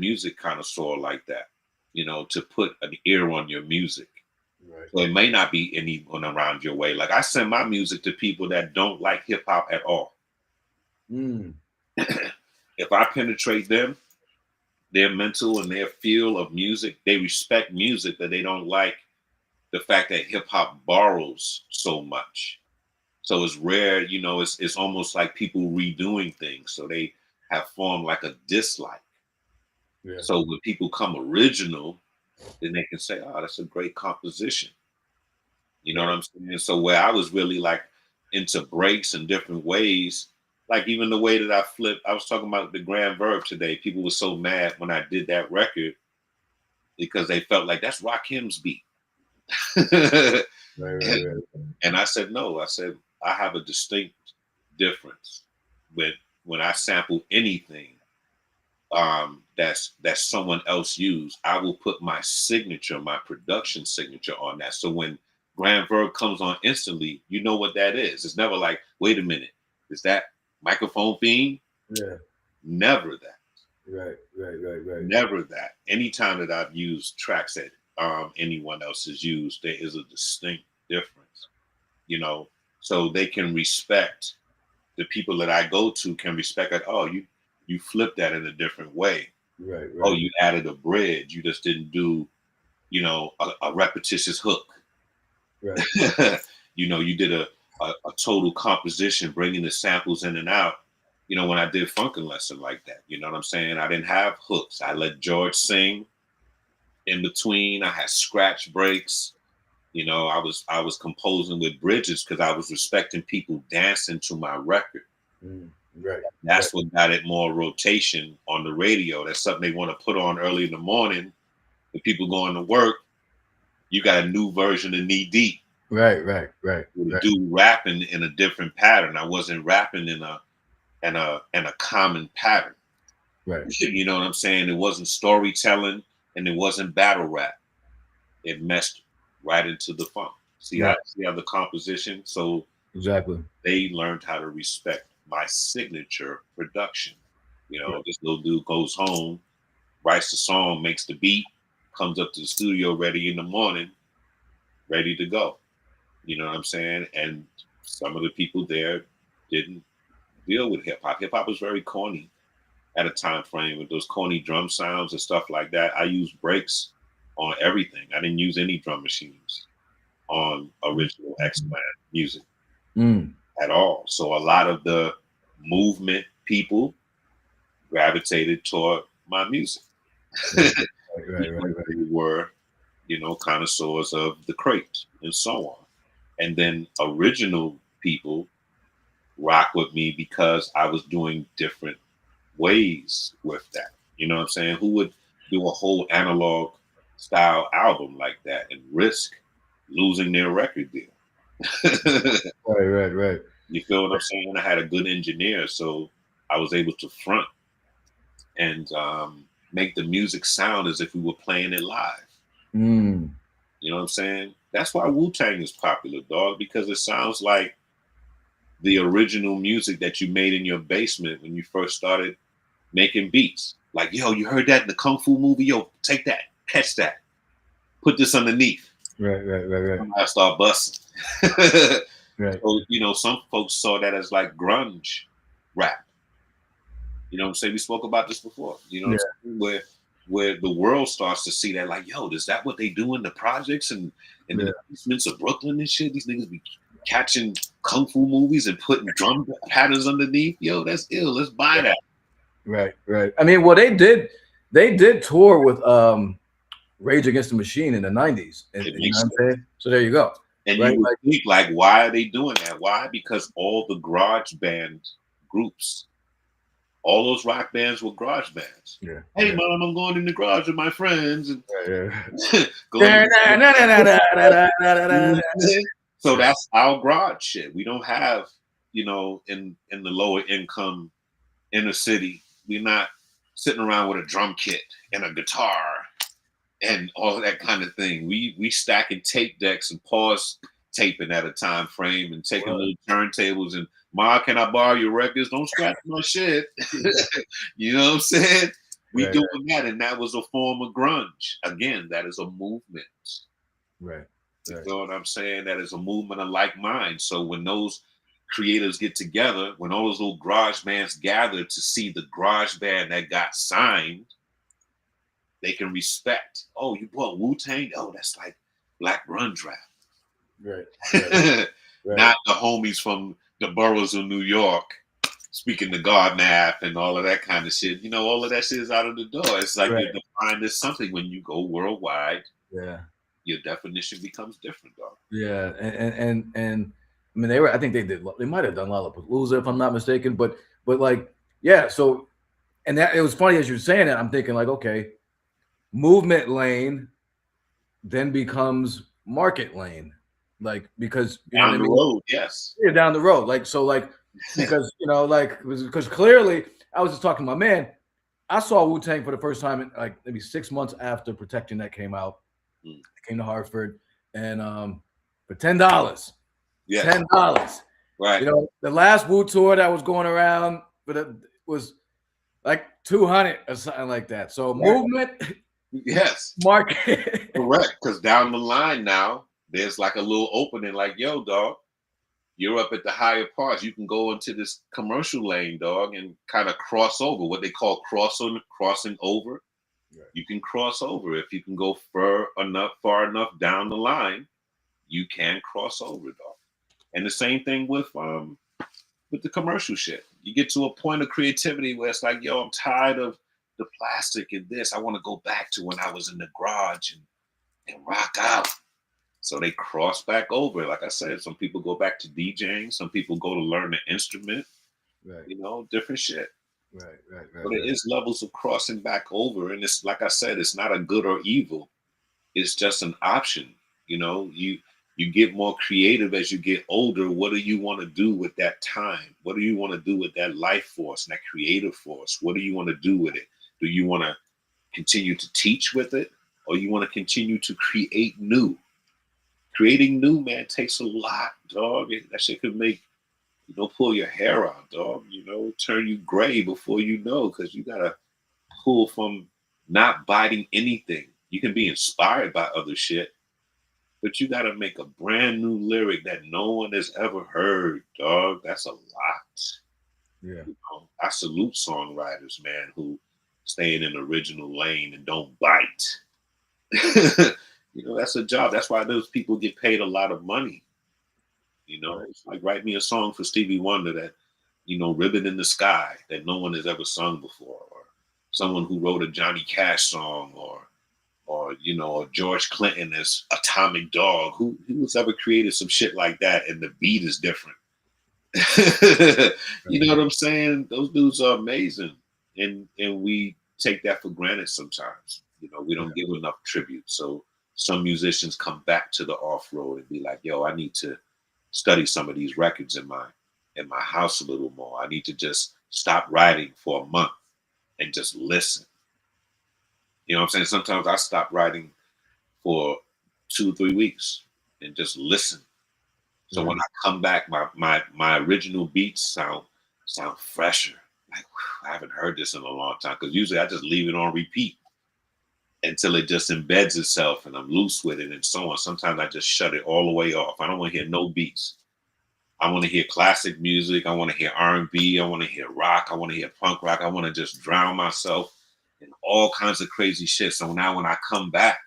music connoisseur like that, to put an ear on your music. Right. So it may not be anyone around your way. Like I send my music to people that don't like hip hop at all. If I penetrate them, their mental and their feel of music, they respect music, but they don't like the fact that hip hop borrows so much. So it's rare, it's almost like people redoing things. So they have formed like a dislike. Yeah. So when people come original, then they can say, oh, that's a great composition. You know what I'm saying? So where I was really like into breaks and different ways, like even the way that I flipped, I was talking about the Grand Verb today. People were so mad when I did that record because they felt like that's Rakim's beat. Right. And I said, no, I said, I have a distinct difference when I sample anything that's someone else used. I will put my signature, my production signature on that. So when Grand Verb comes on instantly, you know what that is. It's never like, wait a minute, is that microphone theme? Yeah. Never that. Right. Never that. Anytime that I've used tracks that anyone else has used, there is a distinct difference, so they can respect, the people that I go to can respect that, oh, you flipped that in a different way. Right. Oh, you added a bridge. You just didn't do, a repetitious hook. Right. You did a total composition, bringing the samples in and out. When I did Funkin' Lesson like that, you know what I'm saying? I didn't have hooks. I let George sing in between. I had scratch breaks. I was composing with bridges because I was respecting people dancing to my record. Right. That's what got it more rotation on the radio. That's something they want to put on early in the morning. When people going to work, you got a new version of Knee Deep. Right. Do rapping in a different pattern. I wasn't rapping in a common pattern. Right. You know what I'm saying? It wasn't storytelling and it wasn't battle rap. It messed right into the funk. See how the composition. So exactly, they learned how to respect my signature production. This little dude goes home, writes the song, makes the beat, comes up to the studio ready in the morning, ready to go. You know what I'm saying? And some of the people there didn't deal with hip hop. Hip hop was very corny at a time frame with those corny drum sounds and stuff like that. I used breaks on everything. I didn't use any drum machines on original X-Clan music at all. So a lot of the movement people gravitated toward my music. Right. They were you know, connoisseurs of the crate and so on. And then original people rock with me because I was doing different ways with that. You know what I'm saying? Who would do a whole analog style album like that and risk losing their record deal? Right. You feel what I'm saying? I had a good engineer, so I was able to front and make the music sound as if we were playing it live. Mm. You know what I'm saying? That's why Wu-Tang is popular, dog, because it sounds like the original music that you made in your basement when you first started making beats. Like, yo, you heard that in the Kung Fu movie? Yo, take that, catch that, put this underneath. Right. I start busting. Right. So, you know, some folks saw that as like grunge rap. You know what I'm saying? We spoke about this before. You know what I'm saying? Where the world starts to see that, like, yo, is that what they do in the projects and the basements of Brooklyn and shit? These niggas be catching kung fu movies and putting drum patterns underneath. Yo, that's ill. Let's buy that. Right. I mean, well, they did tour with Rage Against the Machine in the 90s. And, you know what I'm saying? So there you go. And right? you would think, like, why are they doing that? Why? Because all the garage band groups, all those rock bands were garage bands. Yeah. Hey, mom, I'm going in the garage with my friends. And so that's our garage shit. We don't have, you know, in the lower income inner city, we're not sitting around with a drum kit and a guitar and all of that kind of thing. We stacking tape decks and pause taping at a time frame and taking little turntables and, Ma, can I borrow your records? Don't scratch my shit. You know what I'm saying? We doing that, and that was a form of grunge. Again, that is a movement. Right. You know what I'm saying? That is a movement of like mind. So when those creators get together, when all those little garage bands gather to see the garage band that got signed, they can respect. Oh, you bought Wu-Tang? Oh, that's like Black Grunge rap. Right. Not the homies from the boroughs of New York speaking the God math and all of that kind of shit. You know, all of that shit is out of the door. It's like you're defined as something when you go worldwide. Yeah. Your definition becomes different, dog. Yeah, and I mean I think they might have done Lollapalooza if I'm not mistaken, but like so and that it was funny as you're saying that I'm thinking like okay, movement lane then becomes market lane, like because you down the road, yes, yeah, down the road, like so like because you know like because clearly I was just talking to my man, I saw Wu-Tang for the first time in like maybe 6 months after Protect Your Neck came out. I came to Hartford and for $10. Yeah. $10. Right. You know, the last Wu tour that was going around, but it was like 200 or something like that. So movement, yes, market, correct. Because down the line now, there's like a little opening. Like, yo, dog, you're up at the higher parts. You can go into this commercial lane, dog, and kind of cross over. What they call crossing over. Right. You can cross over if you can go far enough down the line. You can cross over, dog. And the same thing with the commercial shit. You get to a point of creativity where it's like, yo, I'm tired of the plastic and this. I want to go back to when I was in the garage and rock out. So they cross back over. Like I said, some people go back to DJing. Some people go to learn the instrument. Right. You know, different shit. Right. But it is levels of crossing back over. And it's like I said, it's not a good or evil. It's just an option. You know, you get more creative as you get older. What do you want to do with that time? What do you want to do with that life force, that creative force? What do you want to do with it? Do you want to continue to teach with it? Or you want to continue to create new? Creating new, man, takes a lot, dog. That shit could make, you know, pull your hair out, dog. You know, turn you gray before you know, because you gotta pull from not biting anything. You can be inspired by other shit, but you gotta make a brand new lyric that no one has ever heard, dog. That's a lot. Yeah. You know, I salute songwriters, man, who stay in an original lane and don't bite. You know, that's a job. That's why those people get paid a lot of money. You know, it's like write me a song for Stevie Wonder that, you know, Ribbon in the Sky that no one has ever sung before, or someone who wrote a Johnny Cash song, or or you know, or George Clinton as Atomic Dog. Who's ever created some shit like that and the beat is different? You know what I'm saying? Those dudes are amazing, and we take that for granted sometimes. You know, we don't give enough tribute. So some musicians come back to the off road and be like, "Yo, I need to study some of these records in my house a little more. I need to just stop writing for a month and just listen." You know what I'm saying? Sometimes I stop writing for 2 or 3 weeks and just listen. So when I come back, my original beats sound fresher. Like, whew, I haven't heard this in a long time, because usually I just leave it on repeat until it just embeds itself and I'm loose with it and so on. Sometimes I just shut it all the way off. I don't want to hear no beats. I want to hear classic music. I want to hear R&B. I want to hear rock. I want to hear punk rock. I want to just drown myself in all kinds of crazy shit. So now when I come back,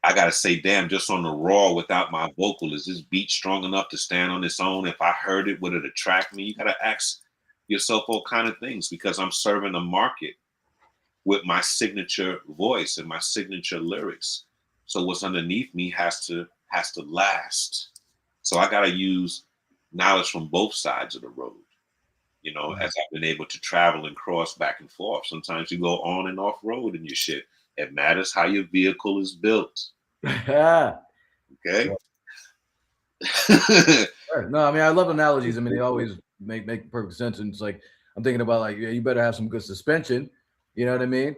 I gotta say, damn, just on the raw without my vocal, is this beat strong enough to stand on its own? If I heard it, would it attract me? You gotta ask yourself all kind of things, because I'm serving a market with my signature voice and my signature lyrics. So what's underneath me has to last. So I gotta use knowledge from both sides of the road. You know, as I've been able to travel and cross back and forth. Sometimes you go on and off road in your shit. It matters how your vehicle is built. Okay. No, I mean, I love analogies. I mean, they always make perfect sense. And it's like, I'm thinking about, like, yeah, you better have some good suspension. You know what I mean?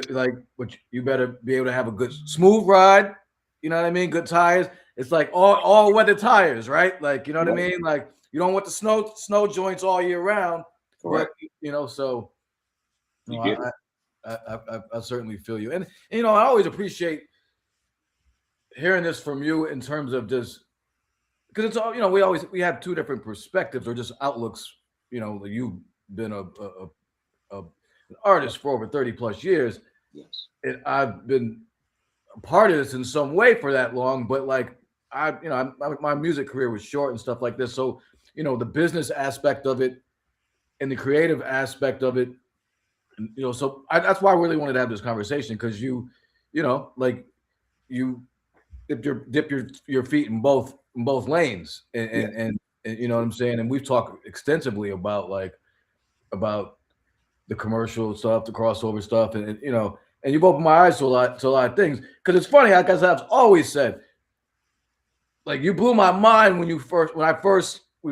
Like, but you better be able to have a good smooth ride. You know what I mean? Good tires. It's like all weather tires, right? Like, you know what I mean? Like, you don't want the snow joints all year round. Correct. But, you know, so you know, I certainly feel you. And you know, I always appreciate hearing this from you in terms of just, because it's all, you know, we have two different perspectives or just outlooks. You know, you've been an artist for over 30 plus years. Yes. And I've been a part of this in some way for that long, but like my music career was short and stuff like this. So, you know, the business aspect of it and the creative aspect of it, you know, so that's why I really wanted to have this conversation, because you know, like, you dip your feet in both lanes, and you know what I'm saying. And we've talked extensively about about the commercial stuff, the crossover stuff, and you know, and you've opened my eyes to a lot of things. Because it's funny, like I've always said, like, you blew my mind when we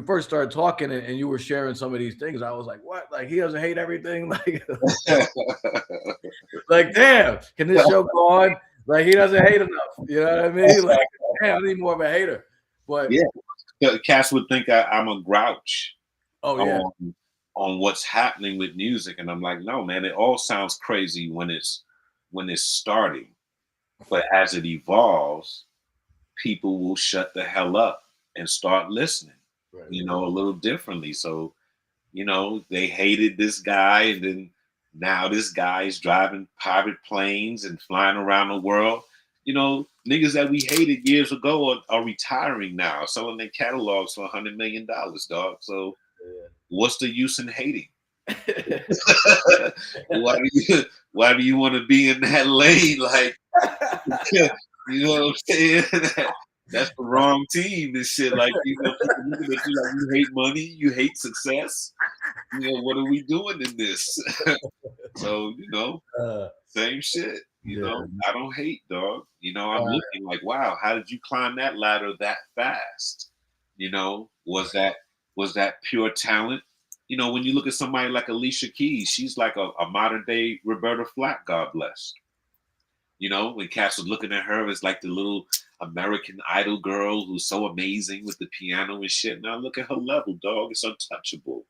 first started talking, and you were sharing some of these things. I was like, what? Like, he doesn't hate everything? Like, like, damn, can this show go on? Like, he doesn't hate enough. You know what I mean? Like, damn, I need more of a hater. But yeah, Cass would think I'm a grouch. Oh yeah. On what's happening with music, and I'm like, no, man, it all sounds crazy when it's starting, but as it evolves, people will shut the hell up and start listening. Right. You know, a little differently. So, you know, they hated this guy, and then now this guy is driving private planes and flying around the world. You know, niggas that we hated years ago are retiring now, selling their catalogs for $100 million, dog. So what's the use in hating? Why do you want to be in that lane? Like, you know what I'm saying? That's the wrong team and shit. Like, you know, people looking at you like, you hate money, you hate success. You know, what are we doing in this? So, you know, same shit. You know, I don't hate, dog. You know, I'm looking like, wow, how did you climb that ladder that fast? You know, was that pure talent? You know, when you look at somebody like Alicia Keys, she's like a modern day Roberta Flack, God bless. You know, when Cass was looking at her, it's like the little American Idol girl who's so amazing with the piano and shit. Now look at her level, dog. It's untouchable.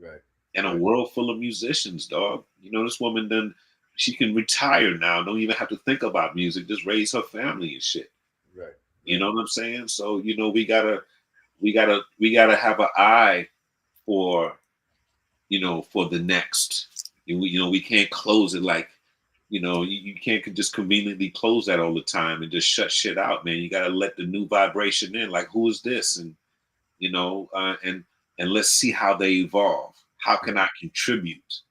Right. And a world full of musicians, dog. You know, this woman she can retire now, don't even have to think about music, just raise her family and shit. Right. You know what I'm saying? So, you know, we gotta have an eye for, you know, for the next. You know, we can't close it like, you know, you can't just conveniently close that all the time and just shut shit out, man. You gotta let the new vibration in. Like, who is this? And you know, and let's see how they evolve. How can I contribute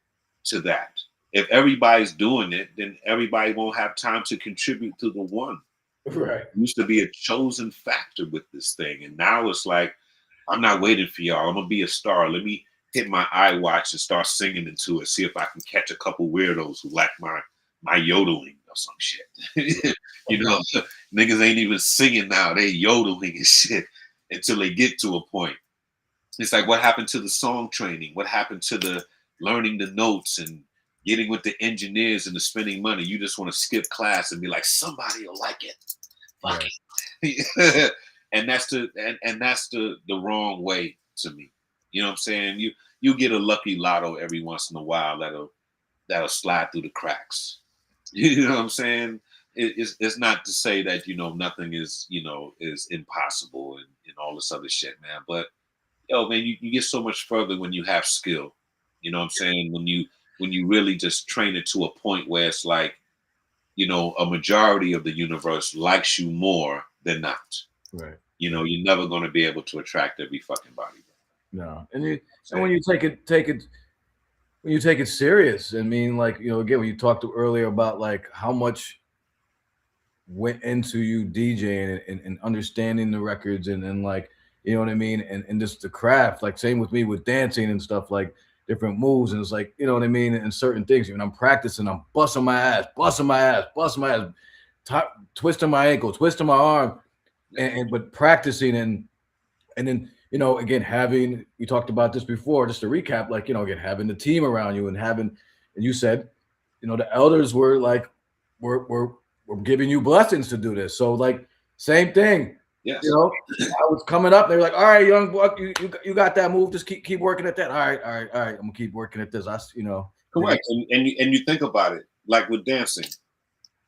to that? if everybody's doing it, then everybody won't have time to contribute to the one. Right. It used to be a chosen factor with this thing, and now it's like, I'm not waiting for y'all. I'm gonna be a star. Let me hit my iWatch and start singing into it. See if I can catch a couple weirdos who like my yodeling or some shit. You know, niggas ain't even singing now. They yodeling and shit until they get to a point. It's like, what happened to the song training? What happened to the learning the notes and getting with the engineers and the spending money? You just want to skip class and be like, somebody will like it. Fuck it. And that's the wrong way to me. You know what I'm saying? You get a lucky lotto every once in a while that'll slide through the cracks. You know what I'm saying? It's not to say that, you know, nothing is, you know, is impossible and all this other shit, man. But yo, man, you get so much further when you have skill. You know what I'm saying? When you really just train it to a point where it's like, you know, a majority of the universe likes you more than not. Right. You know, you're never going to be able to attract every fucking body. No. And when you take it serious, I mean, like, you know, again, when you talked earlier about like how much went into you DJing and understanding the records and like, you know what I mean? And just the craft, like same with me with dancing and stuff, like different moves. And it's like, you know what I mean? And certain things, when I'm practicing, I'm busting my ass, twisting my ankle, twisting my arm, but practicing and then, you know, again, we talked about this before, just to recap, like, you know, again, having the team around you and you said, you know, the elders were like, we're giving you blessings to do this. So like, same thing. Yes. You know, I was coming up, they were like, all right, young buck, you got that move. Just keep working at that. All right. I'm gonna keep working at this. You know. Correct. And you think about it, like with dancing.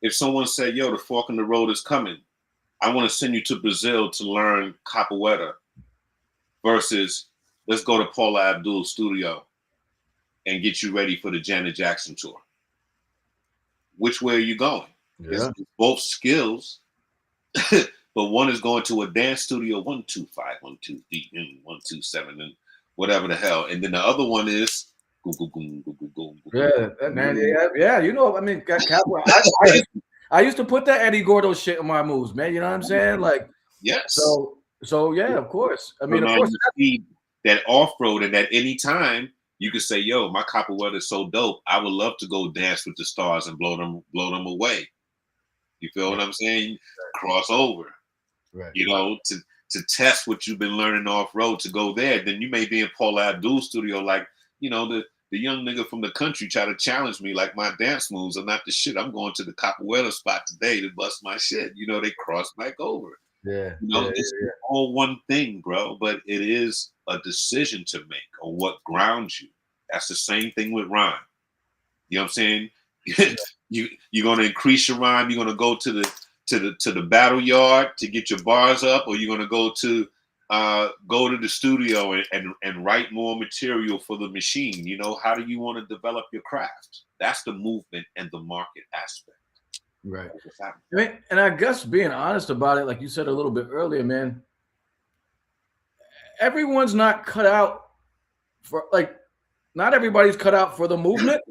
If someone said, yo, the fork in the road is coming, I want to send you to Brazil to learn capoeira versus let's go to Paula Abdul's studio and get you ready for the Janet Jackson tour. Which way are you going? Yeah. It's both skills, but one is going to a dance studio, 1, 2, 5, 1, 2, 3, 1, 2, 7, and whatever the hell. And then the other one is yeah. You know, I mean, I used to put that Eddie Gordo shit in my moves, man. You know what I'm saying? Like, yes. So yeah, of course. I mean, of course, that off road, and at any time you could say, "Yo, my capoeira is so dope. I would love to go dance with the stars and blow them away." You feel what I'm saying? Cross over, right? You know, to test what you've been learning off road to go there. Then you may be in Paula Abdul's studio, like, you know, the young nigga from the country try to challenge me like my dance moves are not the shit. I'm going to the capoeira spot today to bust my shit. You know, they cross back over. Yeah. You know, it's all one thing, bro, but it is a decision to make on what grounds you. That's the same thing with rhyme. You know what I'm saying? You're gonna increase your rhyme, you're gonna go to the battle yard to get your bars up, or you're gonna go to the studio and write more material for the machine. You know, how do you want to develop your craft? That's the movement and the market aspect. Right. I mean, and I guess being honest about it, like you said a little bit earlier, man, everyone's not cut out for, like, not everybody's cut out for the movement.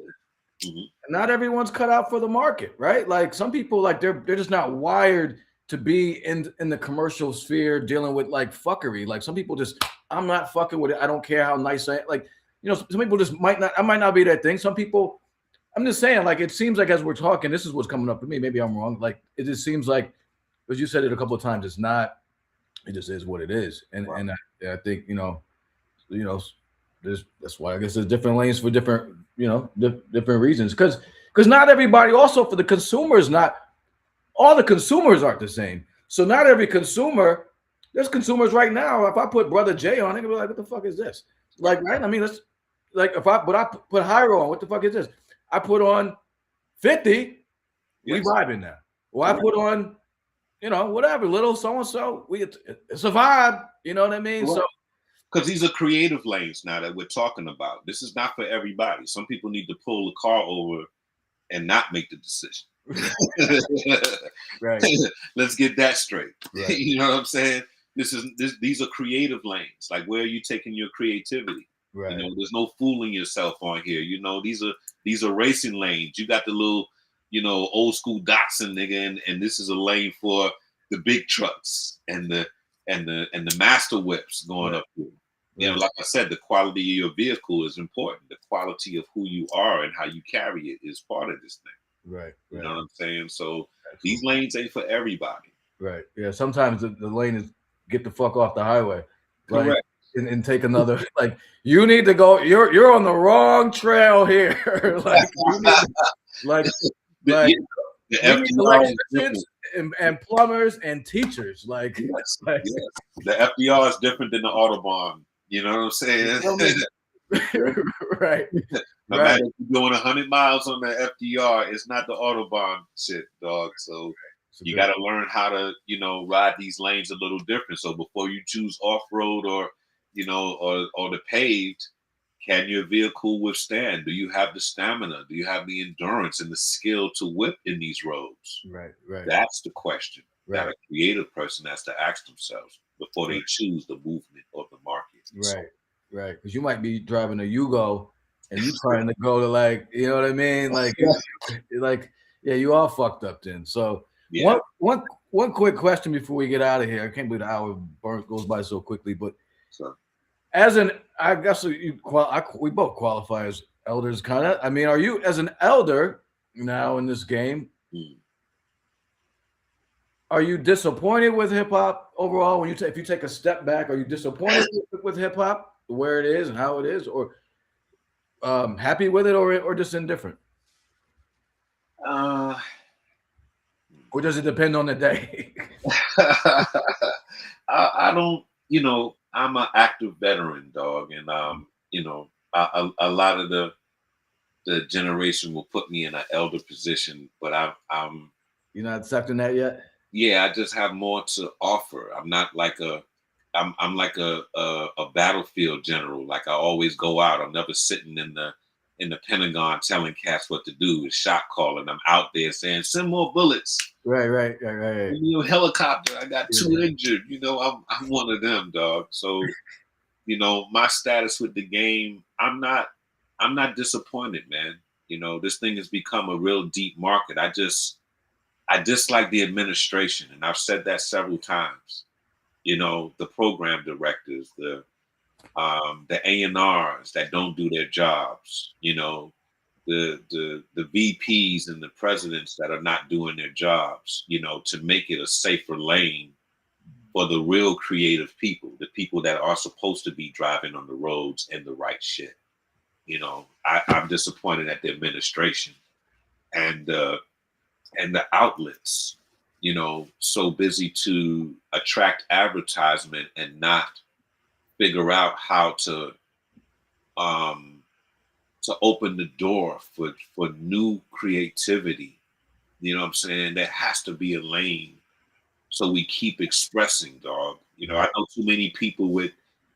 Mm-hmm. Not everyone's cut out for the market, right? Like some people, like they're just not wired to be in the commercial sphere dealing with like fuckery. Like some people just, I'm not fucking with it. I don't care how nice I am. Like, you know, some people just might not be that thing. Some people, I'm just saying, like, it seems like as we're talking, this is what's coming up for me. Maybe I'm wrong. Like, it just seems like, as you said it a couple of times, it just is what it is. And wow. And I think, you know, that's why I guess there's different lanes for different, you know, different reasons. Because not everybody, also for the consumers, not all the consumers aren't the same. So not every consumer, there's consumers right now. If I put Brother J on, they're gonna be like, what the fuck is this? Like, right? I mean, let's like if I put Hyro on, what the fuck is this? I put on 50, we vibing now. Or I put on, you know, whatever, little so-and-so, it's a vibe, you know what I mean? So because these are creative lanes now that we're talking about. This is not for everybody. Some people need to pull the car over and not make the decision. Right. Let's get that straight. Right. You know what I'm saying? These are creative lanes. Like, where are you taking your creativity? You Right. know, there's no fooling yourself on here. You know, these are racing lanes. You got the little, you know, old school Datsun nigga, and this is a lane for the big trucks and the master whips going Right. up here. You know, Right. like I said, the quality of your vehicle is important. The quality of who you are and how you carry it is part of this thing. Right. You know Right. what I'm saying? So these Absolutely. lanes ain't for everybody. Right. Yeah. Sometimes the lane is get the fuck off the highway, like, Correct. and take another. Like, you need to go. You're on the wrong trail here. Like, you need like like Yeah, the we need FDR is electricians different. and plumbers and teachers. Like, Yes, like yes. The FDR is different than the Autobahn. You know what I'm you saying? feel me? Right. No matter Right. if you're doing 100 miles on the FDR, it's not the Autobahn shit, dog. So It's a you different. got to learn how to, you know, ride these lanes a little different. So before you choose off road or, you know, or the paved, can your vehicle withstand? Do you have the stamina? Do you have the endurance and the skill to whip in these roads? Right. Right. That's the question that Right. a creative person has to ask themselves before Right. they choose the movement or the market. So, Right. Right. Because you might be driving a Yugo and you trying to go to, like, you know what I mean? Like, like, yeah, you all fucked up then. So yeah. one quick question before we get out of here. I can't believe the hour goes by so quickly. But So, as an, I guess we both qualify as elders, kind of. I mean, are you as an elder now in this game? mm. Are you disappointed with hip hop overall? When if you take a step back, are you disappointed with hip hop where it is and how it is, or happy with it, or just indifferent, Uh, or does it depend on the day? I don't, you know, I'm an active veteran, dog, and you know, a lot of the generation will put me in an elder position, but I'm You're not accepting that yet. yeah, I just have more to offer. I'm not like I'm like a battlefield general. Like I always go out. I'm never sitting in the Pentagon telling cats what to do. It's shot calling. I'm out there saying, send more bullets. Right, right, right, right. Send me a helicopter. I got two Yeah. injured. You know, I'm one of them, dog. So, you know, my status with the game, I'm not disappointed, man. You know, this thing has become a real deep market. I dislike the administration, and I've said that several times. You know, the program directors, the A&Rs that don't do their jobs. You know, the VPs and the presidents that are not doing their jobs. You know, to make it a safer lane for the real creative people, the people that are supposed to be driving on the roads and the right shit. You know, I'm disappointed at the administration and and the outlets, you know, so busy to attract advertisement and not figure out how um to open the door for new creativity. You know what I'm saying? There has to be a lane so we keep expressing, dog. You know, I Right. know too many people with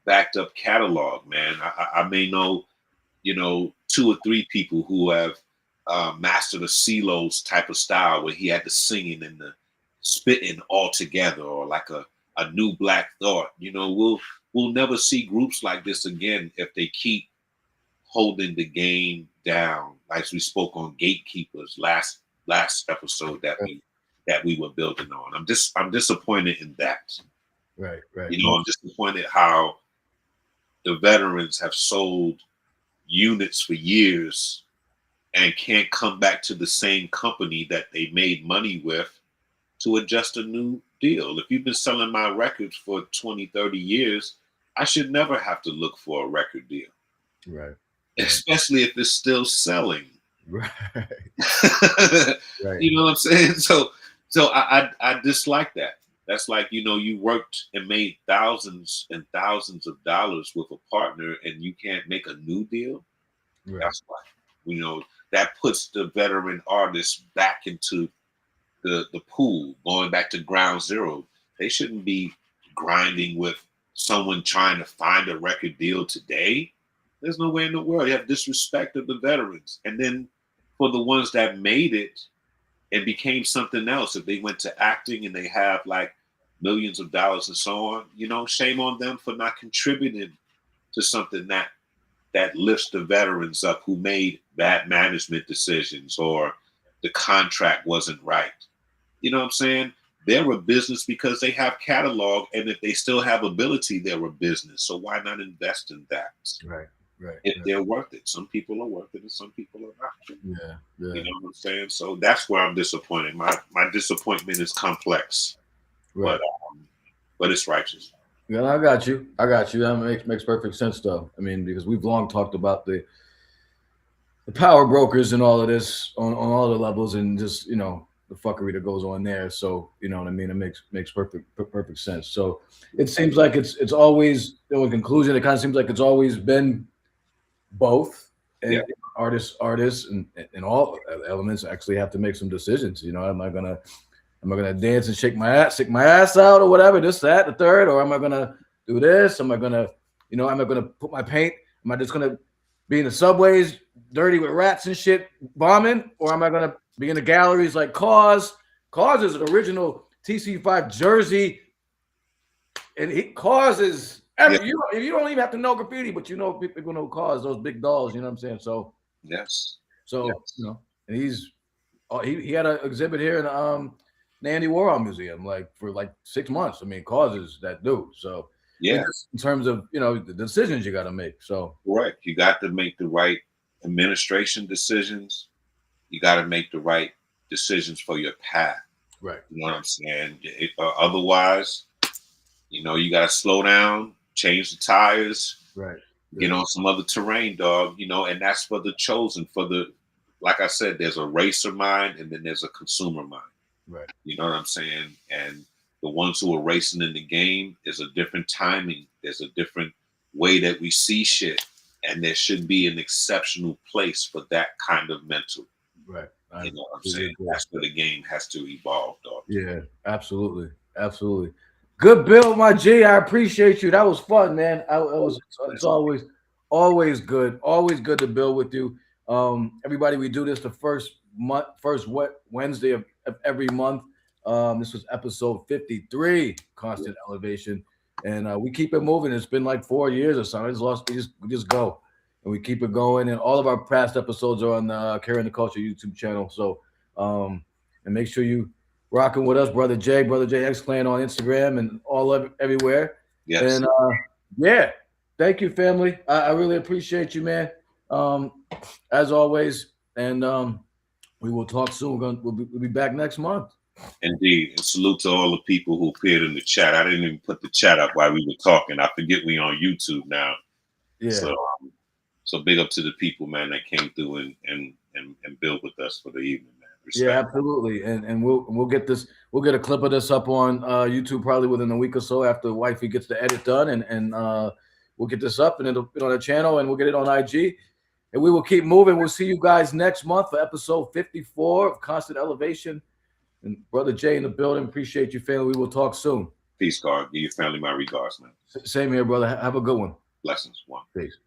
backed up catalog, man. I may know, you know, two or three people who have mastered a CeeLo's type of style where he had the singing and the spitting all together, or like a new Black Thought. You know, we'll never see groups like this again if they keep holding the game down. Like we spoke on gatekeepers last episode that we were building on. I'm disappointed in that. Right, right. You know, I'm disappointed how the veterans have sold units for years and can't come back to the same company that they made money with to adjust a new deal. If you've been selling my records for 20, 30 years, I should never have to look for a record deal, Right, right, especially if it's still selling. right, right, You know what I'm saying? So I dislike that. That's like, you know, you worked and made thousands and thousands of dollars with a partner and you can't make a new deal. right. That's why, you know, that puts the veteran artists back into the pool, going back to ground zero. They shouldn't be grinding with someone trying to find a record deal today. There's no way in the world. You have disrespect of the veterans. And then for the ones that made it and became something else, if they went to acting and they have like millions of dollars and so on, you know, shame on them for not contributing to something that that lifts the veterans up who made bad management decisions or the contract wasn't right. You know what I'm saying? They're a business because they have catalog, and if they still have ability, they're a business. So why not invest in that? Right. Right. If they're worth it. Some people are worth it and some people are not. Yeah. Yeah. You know what I'm saying? So that's where I'm disappointed. My disappointment is complex, Right. but it's righteous. Yeah, I got you. I got you. That makes perfect sense, though. I mean, because we've long talked about the power brokers and all of this on all the levels, and just the fuckery that goes on there. So you know what I mean. It makes perfect sense. So it seems like it's always, in conclusion, it kind of seems like it's always been both. And Yeah. artists and all elements actually have to make some decisions. Am I gonna dance and stick my ass out or whatever, this, that, the third, or am I gonna do this? Am I gonna put my paint? Am I just gonna be in the subways dirty with rats and shit bombing, or am I gonna be in the galleries like Cause? Cause is an original TC5 jersey, and Cause is you don't even have to know graffiti, but people know Cause, those big dolls. You know what I'm saying? So yes. and he had an exhibit here in the Andy Warhol Museum for 6 months. I mean, Causes that dude. So in terms of the decisions you got to make. So correct, you got to make the right administration decisions. You got to make the right decisions for your path. Right. You know what I'm saying? Otherwise, you got to slow down, change the tires. Right. Get on some other terrain, dog. And that's for the chosen. Like I said, there's a racer mind and then there's a consumer mind. Right. You know what I'm saying? And the ones who are racing in the game, there's a different timing. There's a different way that we see shit. And there should be an exceptional place for that kind of mental. Right. You know what I'm saying? That's where the game has to evolve, dog. Yeah, absolutely. Absolutely. Good build, my G. I appreciate you. That was fun, man. It's always good. Always good to build with you. Everybody, we do this the first Wednesday of every month. This was episode 53, Constant Elevation, and we keep it moving. It's been like 4 years or something. We just go, and we keep it going. And all of our past episodes are on the Carrying the Culture YouTube channel. So, and make sure you rocking with us, Brother J X Clan on Instagram and everywhere. Yes. And thank you, family. I really appreciate you, man. As always, and we will talk soon. We'll be back next month. Indeed. And salute to all the people who appeared in the chat. I didn't even put the chat up while we were talking. I forget we on YouTube now. Yeah. So big up to the people, man, that came through and build with us for the evening, man. Respect. Yeah, absolutely. And we'll get a clip of this up on YouTube probably within a week or so after wifey gets the edit done, and we'll get this up and it'll be on the channel, and we'll get it on IG. And we will keep moving. We'll see you guys next month for episode 54 of Constant Elevation. And Brother Jay in the building. Appreciate you, family. We will talk soon. Peace, God. Give your family my regards, man. Same here, brother. Have a good one. Blessings. One. Peace.